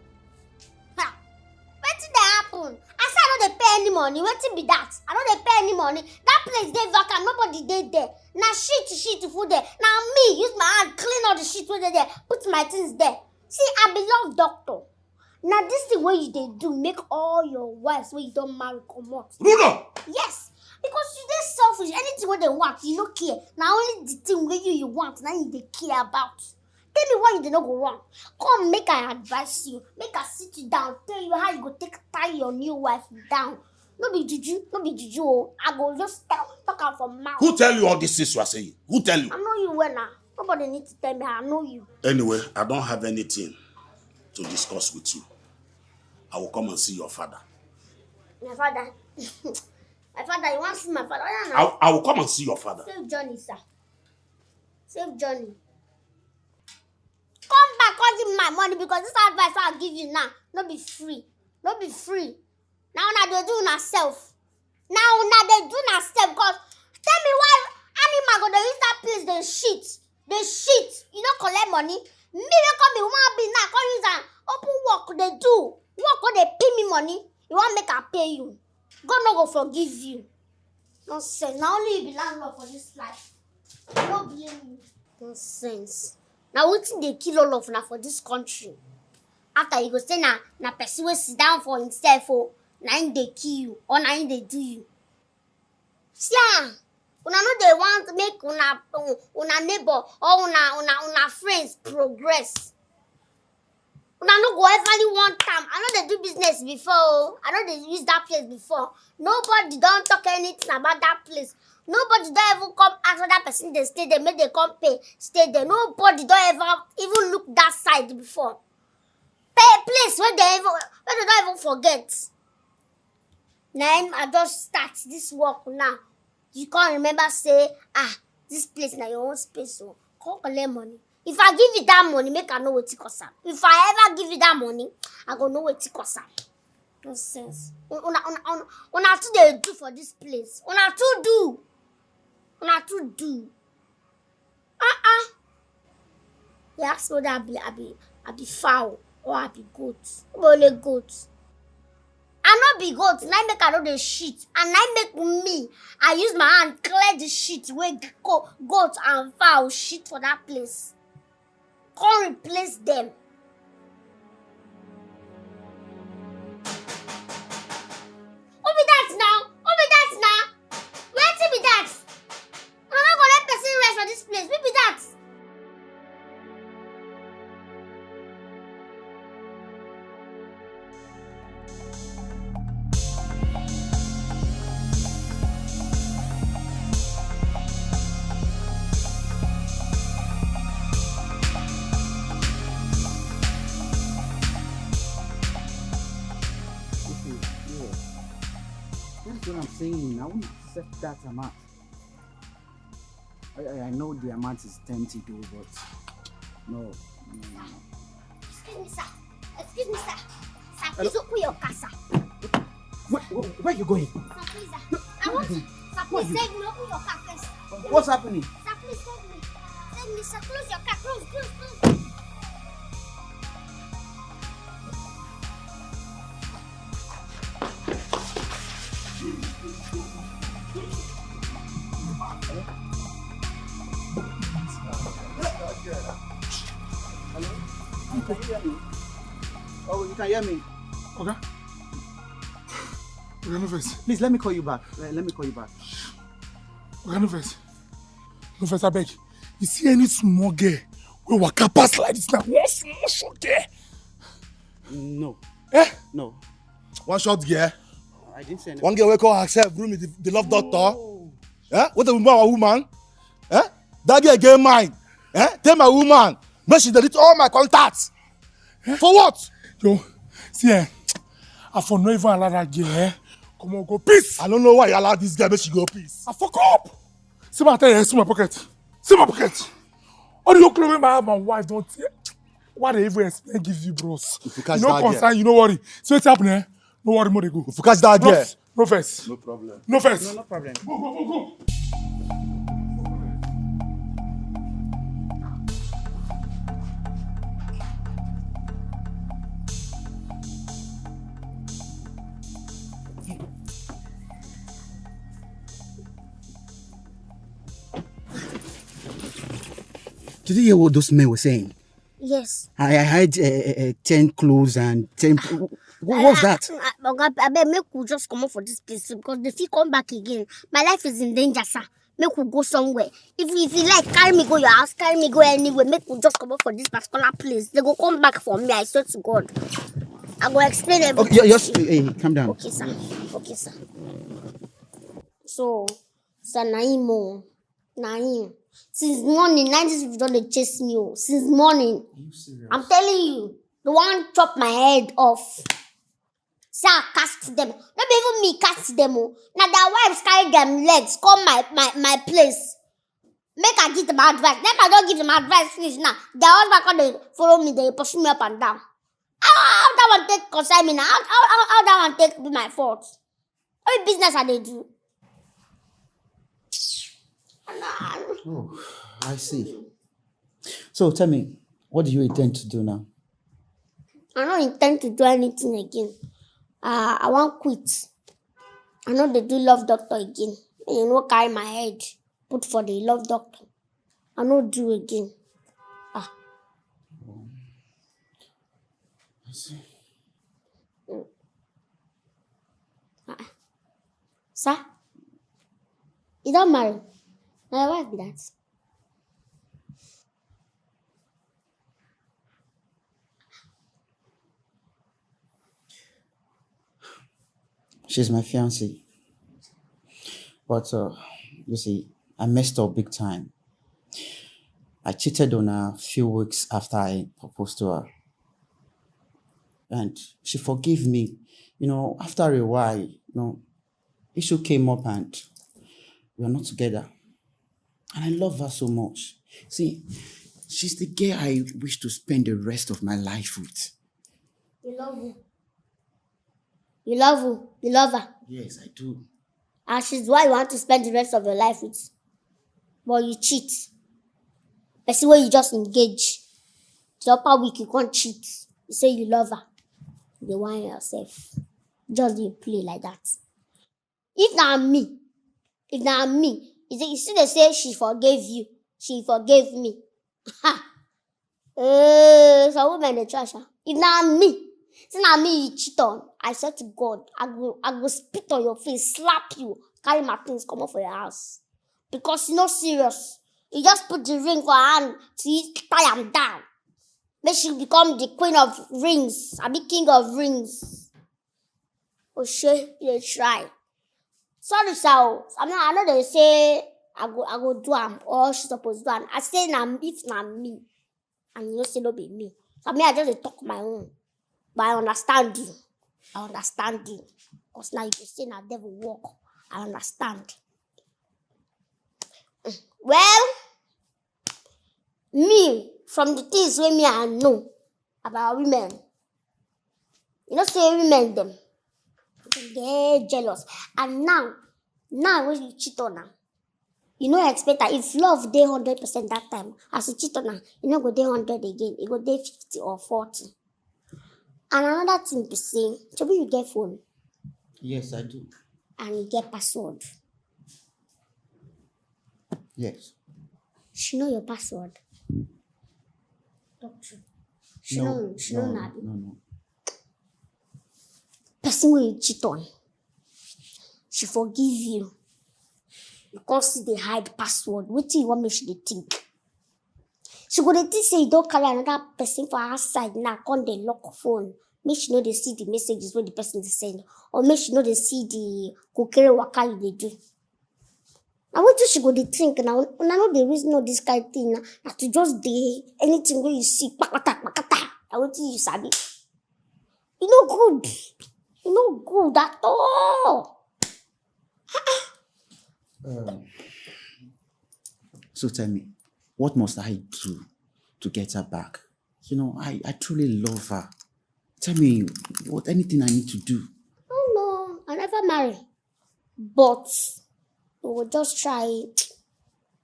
What's that happen? I said I don't pay any money. What's be that? I don't pay any money. That place dey vacant, nobody dey there. Na shit full there. Na me use my hand clean all the shit wey dey there, put my things there. See, I be love doctor. Na this thing wey you dey do make all your wives wey you don marry comot. Runa! Yes, because you dey selfish. Anything wey they want, you no care. Na only the thing wey you want, na you dey care about. Tell me why you dey no go run. Come make I advise you. Make I sit you down, tell you how you go take tie your new wife down. No be juju. Oh. I go just talk am from mouth. Who tell you all these things you are saying? Who tell you? I know you well now. Nobody need to tell me. I know you. Anyway, I don't have anything to discuss with you. I will come and see your father. My father? My father, you want to see my father? I will come and see your father. Save Johnny, sir. Save Johnny. Come back, come give me my money because this advice I'll give you now. No be free. No be free. Now they do na self. Now they do na self because tell me why animal go dey use that place they shit. They shit. You don't collect money. Me wey come be one be now come use an open work they do. Work when they pay me money. You want make I pay you. God no go forgive you. Nonsense. Now only you be landlord for this life. No blame you. Nonsense. Now wetin dey kill all of una for this country? After you go say na person wey sit down for himself oh, na him dey kill you or na him dey do you. See una no dey want make una neighbor or una friends progress. Una no go everly one time. I know they do business before. I know they use that place before. Nobody don't talk anything about that place. Nobody don't even come ask that person they stay there, make they come pay, stay there. Nobody don't ever even look that side before. Pay a place where they don't even forget. Now I just start this work now. You can't remember say, this place now your own space, so come collect money. If I give you that money, make I know what it costs. If I ever give you that money, I go know what it costs. Nonsense. Una too they do for this place. Una too do. You ask whether I be fowl or I be goat. Only goat. I not be goat. Now make I know the shit. And now make me. I use my hand clear the shit where goat and fowl shit for that place. Come replace them. Who be that now? Where to be that? I'm not gonna let person rest for this place. Who be that? That's what I'm saying. I won't accept that amount. I know the amount is tempting though, but no. Excuse me, sir. Sir, please open your car, sir. Where are you going? Sir, please, sir. I want to. Sir, please save me. Open your car first. What's happening? Sir, please save me. Save me, sir. Close your car. Close. Can you hear me? Oh, you can hear me? Okay. Okay, no face. Please, let me call you back. Okay, no face. No face, I beg. You see any small girl we waka pass like this now? One small short girl? No. No. One short girl. I didn't say anything. One girl we call herself Rumi, the love doctor. What a woman? That girl get mine. Tell my woman. But she delete all my contacts. For what? Yo, see, I for no even allow that girl. Come on, go peace. I don't know why you allow this girl, but she go peace. I fuck up. See my tell you, see my pocket. All the clothes when my wife don't see. What they even explain give you, bros. If you catch no that concern, girl. you no worry. See what's happening? No worry, more they go. If you catch that girl. No face. No problem. No face. No problem. Go. Did you hear what those men were saying? Yes. I had 10 clothes and 10. What was that? I bet make we just come out for this place because if you come back again, my life is in danger, sir. Make we go somewhere. If you like, carry me go your house, carry me go anywhere. Make we just come out for this particular place. They go come back for me. I swear to God. I go explain everything. Okay, just calm down. Okay, sir. Okay, sir. So, sir, Naim. Since morning, 90s people don't chase me. Since morning. Are you serious? I'm telling you, the one chop my head off. Say I cast them. Not even me cast them. Now their wives carry them legs. Come my place. Make I give them advice. Then I don't give them advice finish now. Their husband come they follow me, they pursue me up and down. How that one take concern me now? How that one take be my fault? What business are they do? Oh, I see. So tell me, what do you intend to do now? I don't intend to do anything again. I want quit. I know they do love doctor again. You know, carry my head, put for the love doctor. I don't do again. I see. Sir? You don't marry? Now, why be that? She's my fiancée. But, you see, I messed up big time. I cheated on her a few weeks after I proposed to her. And she forgave me. You know, after a while, issue came up and we are not together. And I love her so much. See, she's the girl I wish to spend the rest of my life with. You love her. You love her. You love her. Yes, I do. And she's why you want to spend the rest of your life with. But you cheat. I see where you just engage. The upper week you can't cheat. You say you love her. You want yourself. Just you play like that. If not me, you see they say she forgave you. She forgave me. Ha! Some women they trash her. If not me, it's not me you cheat on. I said to God, I go spit on your face, slap you, carry my things, come up for your house. Because you're not serious. You just put the ring for her hand to tie them down. Make she become the queen of rings. I be king of rings. Oh shit, you try. Sorry, sir. I know they say I go do am or she supposed to do am. I say na if na me, and you say no be me. So I just dey talk my own. But I understand you. Because now you say na devil work. I understand. Well, me from the things wey me I know about women, you know say women them. Get jealous. And now when you cheat on her, you know expect that if love dey 100% that time, as you cheat on her, you know go dey 100 again, it go dey 50 or 40. And another thing to say, maybe you get phone. Yes, I do. And you get password. Yes. She know your password. Doctor. She know No. Person wey you cheat on, she forgive you because they hide password. Wetin you want make she dey think? She go dey think say you don't carry another person for her side now, come dey lock phone. Make she know they see the messages when the person dey send, or make she know they see the kokere waka you dey do. Now wetin she go dey think now? Una no dey reason all this kind thing now. Na to just dey anything wey you see, kpakata. Na wetin you sabi. E no good. E no good at all. So tell me, what must I do to get her back? You know, I truly love her. Tell me, anything I need to do? Oh no, I never marry. But we will just try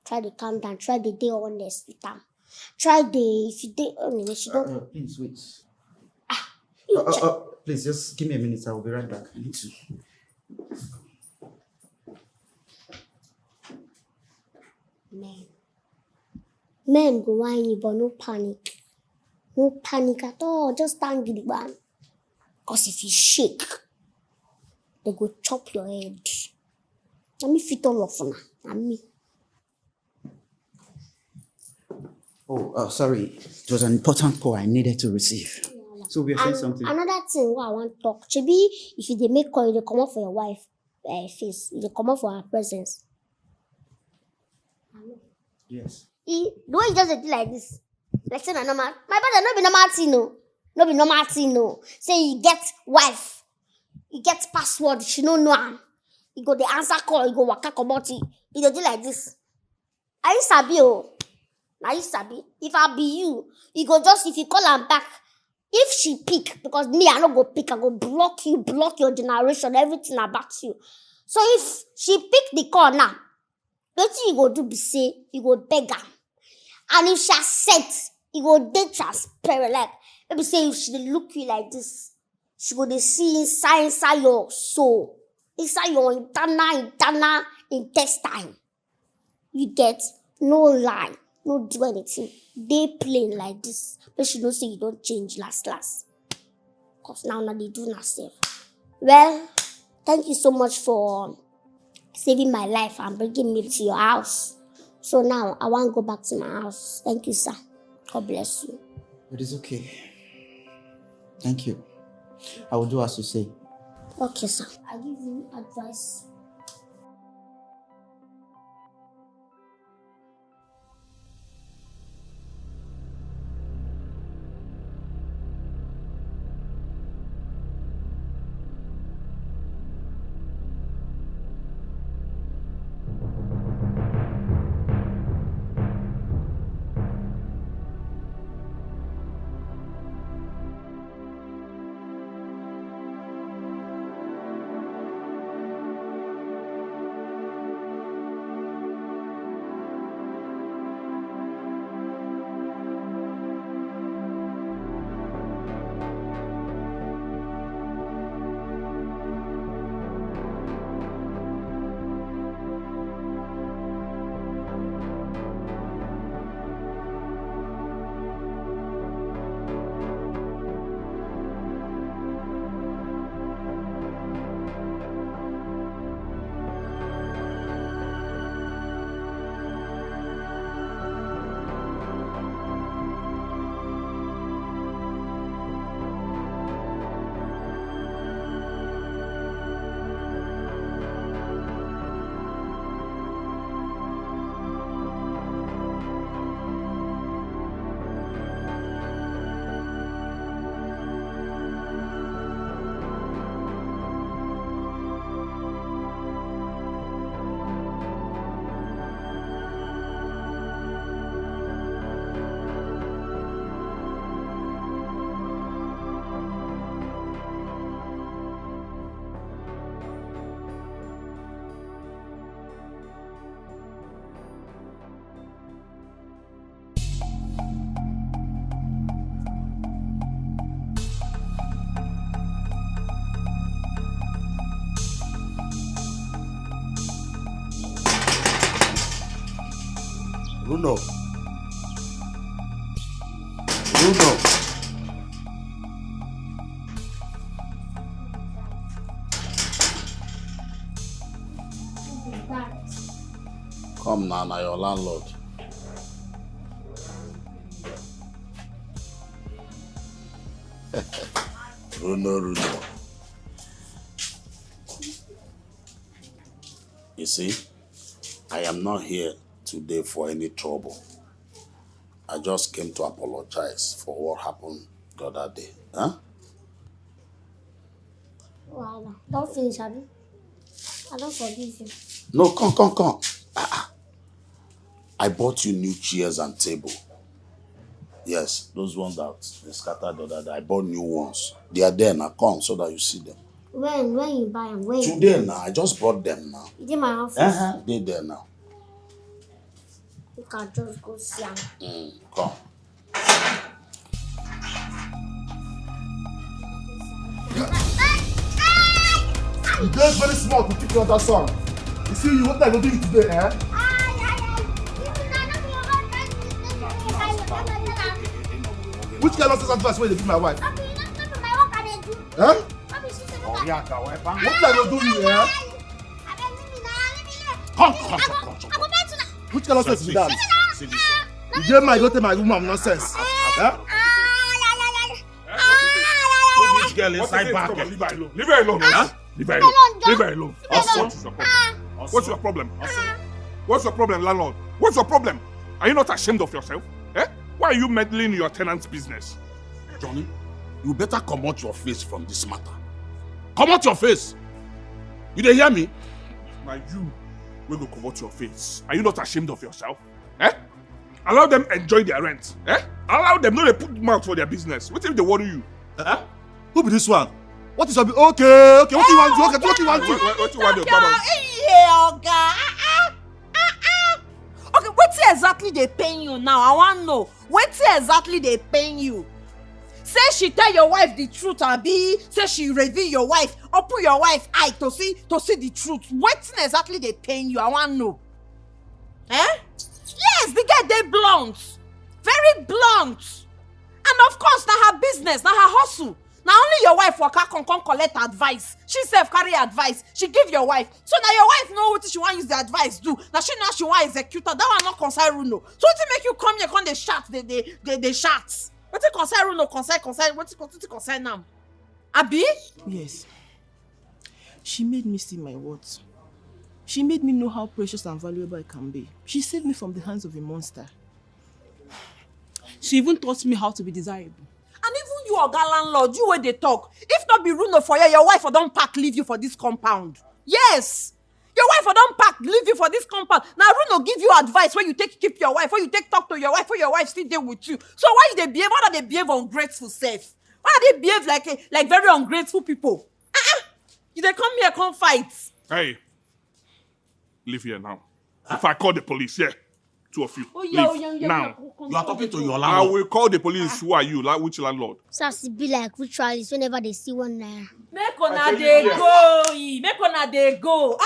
to calm down, try the day honest with them. If you dey anyway, she don't. Please wait. Please just give me a minute. I will be right back. I need to. Man, Men go whine you, but no panic. No panic at all. Just stand the ban. Because if you shake, they go chop your head. Let me fit all of them. And me. Oh, sorry. It was an important call I needed to receive. So we are saying something. Another thing what I want to talk. Chibi, if you dey make call, you dey come up for your wife face. You dey come up for her presence. Yes. The way you just do like this. Like say na normal. My brother, no be normal thing, no. No be normal thing, no. Say you get wife. You get password. She no know am. You go the answer call. You go waka comot it. You dey do like this. Are you sabi oh? Are you sabi? If I be you, you go just if you call am back. If she pick, because me, I no go pick, I go block you, block your generation, everything about you. So if she pick the call now, what you go do be say, you go beg her. And if she accept, you go dey transparent, like, maybe say if she dey look you like this, she go dey see inside your soul, inside your internal intestine. You get no lie. No do anything. They plain like this. But she don't say you don't change last. Because now they do nothing. Well, thank you so much for saving my life and bringing me to your house. So now I want to go back to my house. Thank you, sir. God bless you. It is okay. Thank you. I will do as you say. Okay, sir. I give you advice. Bruno. Come now, your landlord. Bruno. You see, I am not here today for any trouble. I just came to apologize for what happened the other day. Huh? Wow, don't finish, Abby. I don't forgive you. No, come. I bought you new chairs and table. Yes, those ones that they scattered the other day. I bought new ones. They are there now. Come so that you see them. When you buy them? When? Today now. I just brought them now. You did my office? They're there now. You can just go see them. Come. You guys very smart to keep you on that song. You see, what I will do today, eh? Which kind of advice will they give my wife? Papi, you don't come to my work and they do. Huh? Papi, she said, Oh, yeah, go away, What did I do you, eh? Come. Which kind of sense is that? See this one. You get my go tell my woman nonsense. Huh? Put this girl inside back. Leave her alone. Leave her alone. Huh? Leave her alone. Leave her alone. What's your problem? What's your problem, landlord? What's your problem? Are you not ashamed of yourself? Eh? Why are you meddling in your tenant's business? Johnny, you better come out your face from this matter. Come out your face. You dey hear me? Now you will go come out your face. Are you not ashamed of yourself? Eh? Allow them enjoy their rent. Eh? Allow them, no they put mouth for their business. What if they worry you? Eh? Who be this one? What is your okay? What do you want to do? What do you want to do? What you want to do? Yeah, Oga. Okay, what exactly they paying you now? I want to know. What exactly they paying you? Say she tell your wife the truth, abi? Say she reveal your wife, open your wife eye to see the truth. What exactly they paying you? I want to know. Eh? Yes, the girl they blunt, very blunt, and of course na her business, na her hustle. Now only your wife waka come collect advice. She self carry advice. She give your wife. So now your wife know what she want use the advice do. Now she want execute her. That one not concern Runo. So what make you come here come they shout they shout. What it concern Runo concern what it concern now? Abi? Yes. She made me see my worth. She made me know how precious and valuable I can be. She saved me from the hands of a monster. She even taught me how to be desirable. And even you, Oga landlord, you where they talk. If not be Runo for you, your wife for don't pack leave you for this compound. Yes. Your wife for don't pack leave you for this compound. Now Runo give you advice when you take keep your wife, when you take talk to your wife, when your wife still there with you. So why they behave? Why do they behave ungrateful self? Why do they behave like very ungrateful people? You they come here, come fight. Hey, leave here now. If I call the police, yeah. Two of you. Leave now. You are talking to your I landlord. will call the police. Who are you? Which landlord? So as it be like ritualists whenever they see one naira. Make una dey go. Make una dey go.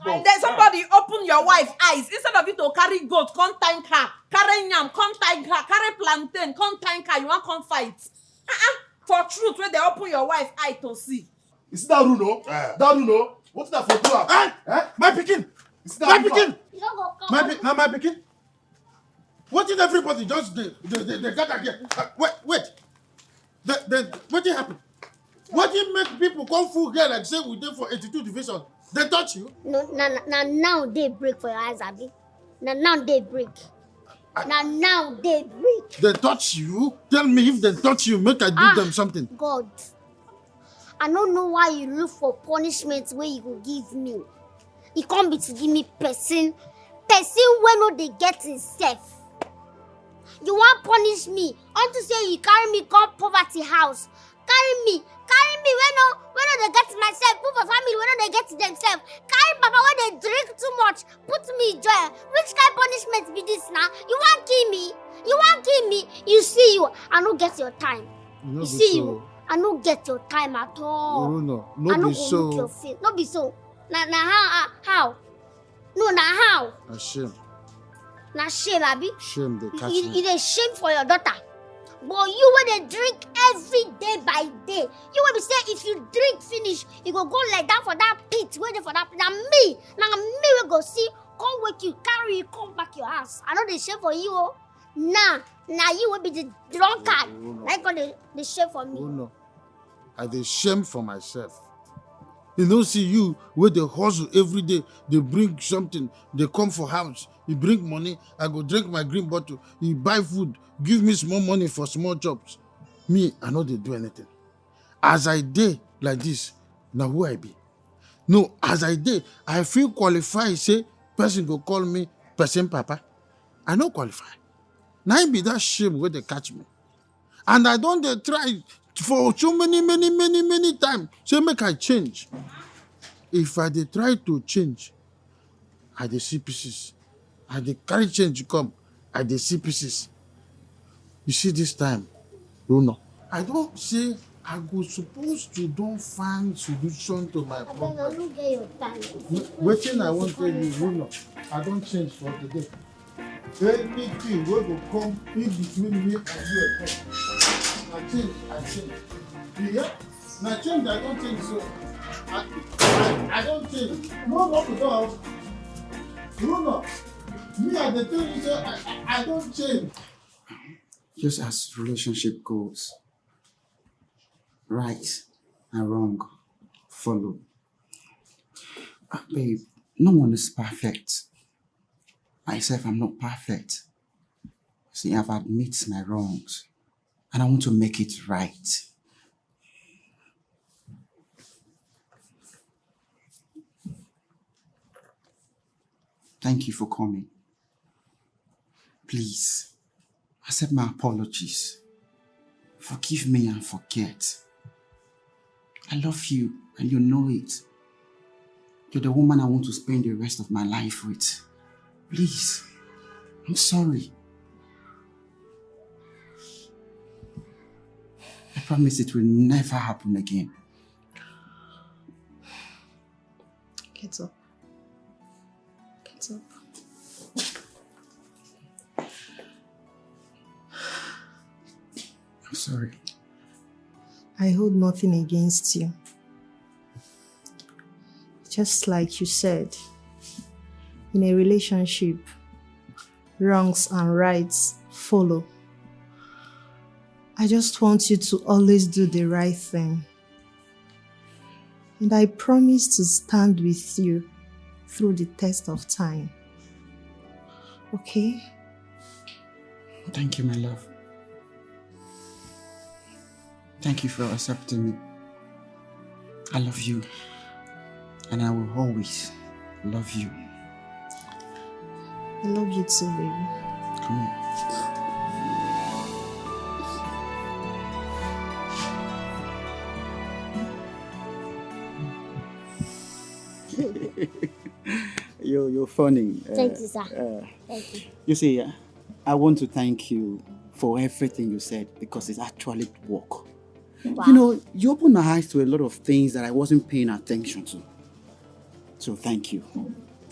Then somebody open your wife eyes. Instead of you to carry goat, come tank her. Carry yam, come tank her. Carry plantain, come tank her. You want come fight. For truth, when they open your wife eye to see. Is that Runo? That Runo? What's that for you? My pikin! My pikin! My pikin! What did everybody just do? They gather here. Wait. What did happen? What did make people come full here like say we did for 82 division? They touch you? No, now they break for your eyes, Abi. Now they break. Now they break. They touch you? Tell me if they touch you, make I do them something. God, I don't know why you look for punishment where you go give me. You can't be to give me person when no they get himself. You want punish me unto say you carry me come poverty house. Carry me when no they get myself. Put for family when no they get themselves. Carry Papa when they drink too much. Put me in jail. Which kind of punishment be this now? You want kill me? You see you. I don't get your time. You see you. I don't get your time at all. No, I don't be so. look your face. No be so. Now how? No, now how? A shame. Now shame, Abi. Shame they catch It me. is shame for your daughter. But you when they drink every day by day. You will be say if you drink finish, you go like that for that pit, waiting for that. Now me will go see, come wake you, carry you, come back your house. I know they shame for you. Oh. Now you will be the drunkard. Like they shame for me. Oh no. I dey shame for myself. You know, see you where they hustle every day, they bring something, they come for house, you bring money, I go drink my green bottle, you buy food, give me small money for small jobs. Me, I know they do anything. As I dey like this, now who I be? No, as I dey, I feel qualified, say, person go call me person papa. I no qualify. Now it be that shame where they catch me. And I don't dey try for so many times. Say make I change. If I dey try to change, I dey see pieces. I dey carry change come, I dey see pieces. You see this time, Bruno, I don't say I go supposed to don't find solution to my problem. I don't get your time. Wetin I want to tell you, Bruno, I don't change for today. Anything wey go come in between me and you again. Na change I change. You hear? Na change I don change so. I don change. No knock the door. No knock. Me I dey tell you say I don change. Just as relationship goes, right and wrong follow. Babe, no one is perfect. Myself, I'm not perfect. See, I've admitted my wrongs and I want to make it right. Thank you for coming. Please, accept my apologies. Forgive me and forget. I love you and you know it. You're the woman I want to spend the rest of my life with. Please, I'm sorry. I promise it will never happen again. Get up. Get up. I'm sorry. I hold nothing against you. Just like you said, in a relationship, wrongs and rights follow. I just want you to always do the right thing. And I promise to stand with you through the test of time. Okay? Thank you, my love. Thank you for accepting me. I love you. And I will always love you. I love you too, baby. Come here. You're funny. Thank you, sir. Thank you. You see, I want to thank you for everything you said because it actually worked. Wow. You know, you opened my eyes to a lot of things that I wasn't paying attention to. So thank you.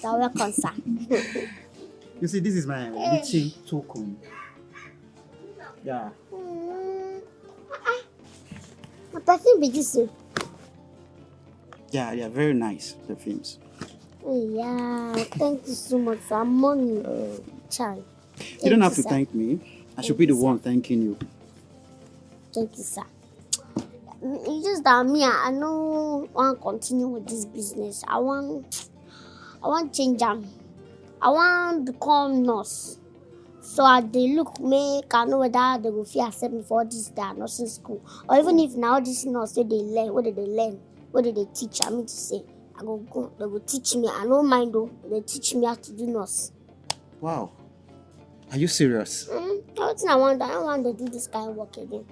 You're welcome, sir. You see, this is my little token. Yeah. My perfume be this way. Yeah, very nice perfumes. Yeah, thank you so much, sir. Money. Child. You don't have to thank me. I should be the one thanking you. Thank you, sir. It's just that me, I don't want to continue with this business. I want change them. I want to become nurse. So they look make I know whether they will feel accept me for this that nursing school. Or even if now this nurse what did they learn, what did they teach? I mean to say, I go, they will teach me. I don't mind though, they teach me how to do nurse. Wow. Are you serious? Everything I don't want to do this kind of work again.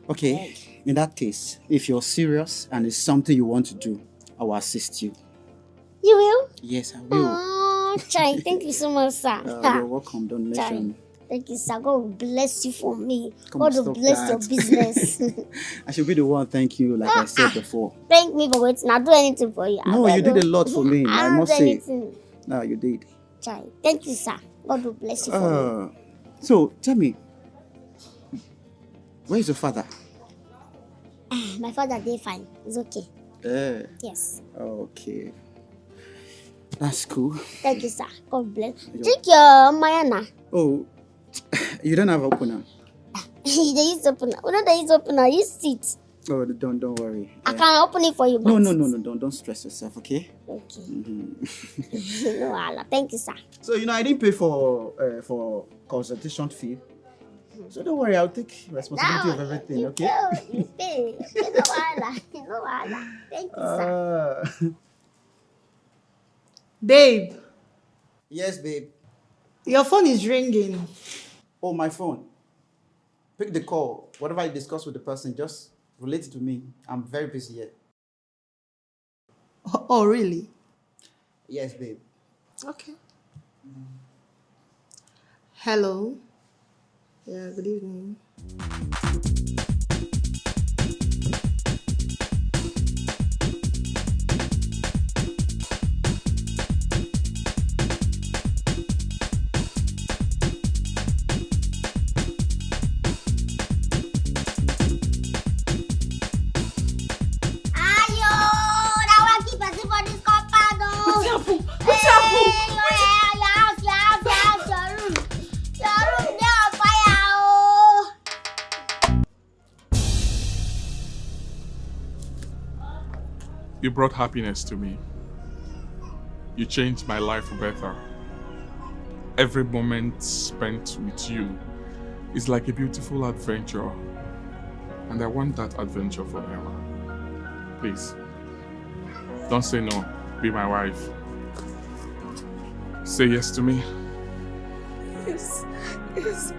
Okay, in that case, if you're serious and it's something you want to do, I will assist you. You will? Yes, I will. Oh, Chai, thank you so much, sir. You're welcome. Don't mention. Thank you, sir. God will bless you for me. Come God on, will stop bless that. your business. I should be the one thank you, like I said before. Thank me for waiting. I'll do anything for you. No, you did a lot for me. I must say. Anything. No, you did. Chai, thank you, sir. God will bless you for me. So, tell me, where is your father? My father, they're fine. It's okay. Yes. Okay. That's cool. Thank you, sir. God bless. Drink your Mayana. Oh, you don't have opener? They use opener. We know they use opener. You sit. Oh, don't worry. I can open it for you. No, don't stress yourself, okay? Okay. No, Allah. Thank you, sir. So, I didn't pay for consultation fee. So don't worry, I'll take responsibility of everything, okay? You pay. No, Allah. No, Allah. Thank you, sir. Babe. Yes, babe. Your phone is ringing. Oh, my phone. Pick the call. Whatever I discuss with the person, just relate it to me. I'm very busy here. Oh, really? Yes, babe. Okay. Hello. Yeah, good evening. You brought happiness to me. You changed my life for better. Every moment spent with you is like a beautiful adventure. And I want that adventure forever. Please, don't say no. Be my wife. Say yes to me. Yes. Yes.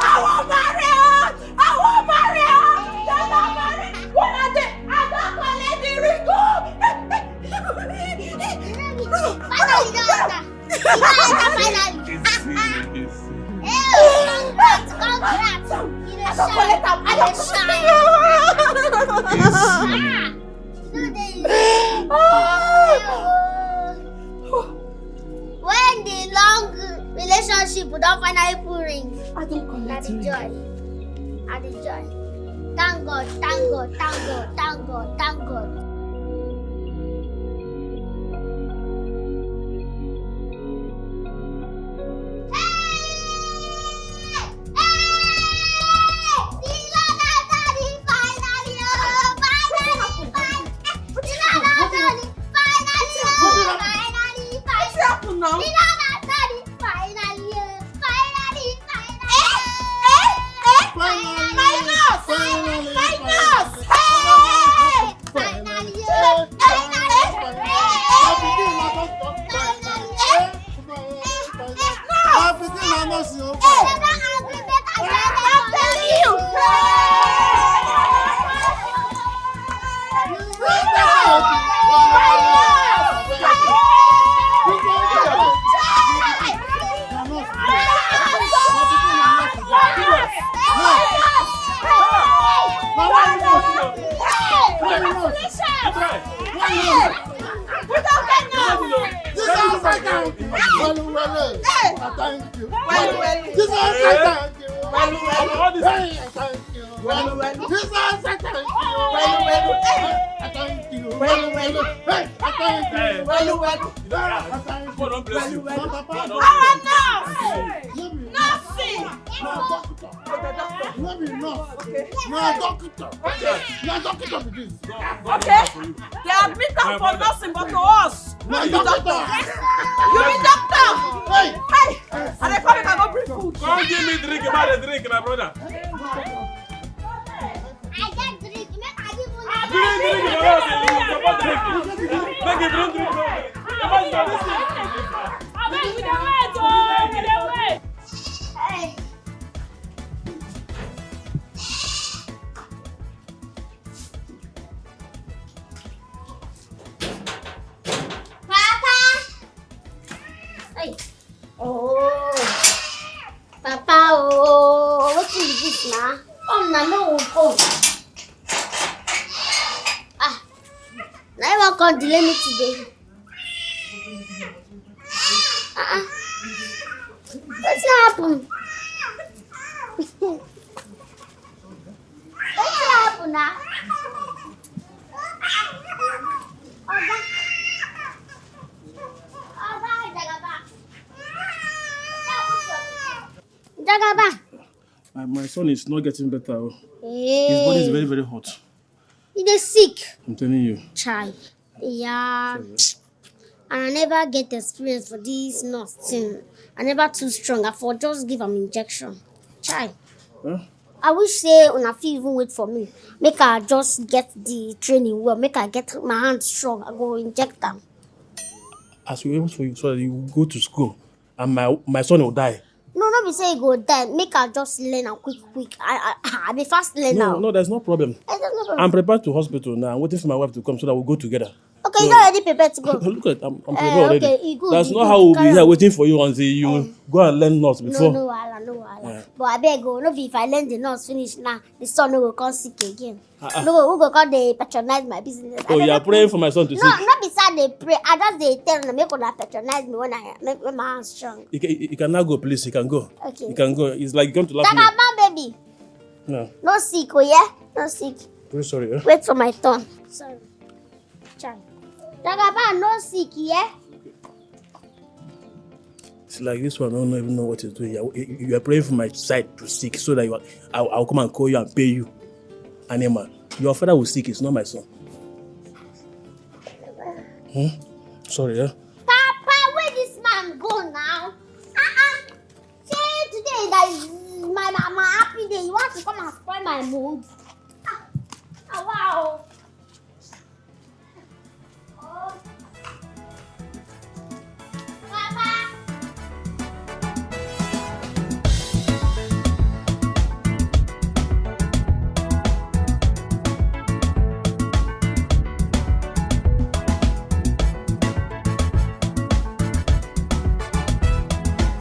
I won't marry her! I won't marry her! Don't marry her! When I don't collect the ring, Finally, congrats! You know, when the long relationship would not finally pull ring, I don't collect the joy. And the joy. Thank God, thank God, thank God, thank God, thank God. God delay me today. What's happened? What's happened now? Jagaba. My son is not getting better. Hey. His body is very, very hot. He is sick. I'm telling you. Child. Yeah. And I never get experience for this nurse thing. I never too strong. I for just give him injection. Child. Huh? I wish say una fit even wait for me. Make I just get the training well. Make I get my hands strong. I go inject them. As we wait for you so that you go to school and my son will die. No, not be say you go die. Make I just learn and quick. I be fast learner. No, there's no problem. There's no problem. I'm prepared to hospital now. I'm waiting for my wife to come so that we'll go together. Okay, so, you're already prepared to go. Look at I'm prepared already. Okay, good. That's not how we'll be here waiting for you until you go and learn nurse before. No, wahala. Yeah. But I beg go. No be if I learn the nurse finish now, the son no go come sick again. No, who go come they patronize my business. Oh, you are praying for my son to sick? No, not beside they pray. I just they tell them make una patronize me when I make my hands strong. You can now go, please. You can go. Okay. You can go. It's like you're going to laugh. Jagaban, baby. No sick, oh yeah? No sick. Very sorry. Eh? Wait for my turn. Sorry. Child. Jagaban, no sick, yeah? It's like this one, I don't even know what he's doing. You are praying for my side to sick so that I'll come and call you and pay you. animal. Your father will sick, it's not my son. Sorry, yeah? Papa, where this man go now? Say today that is my happy day. You want to come and spoil my mood?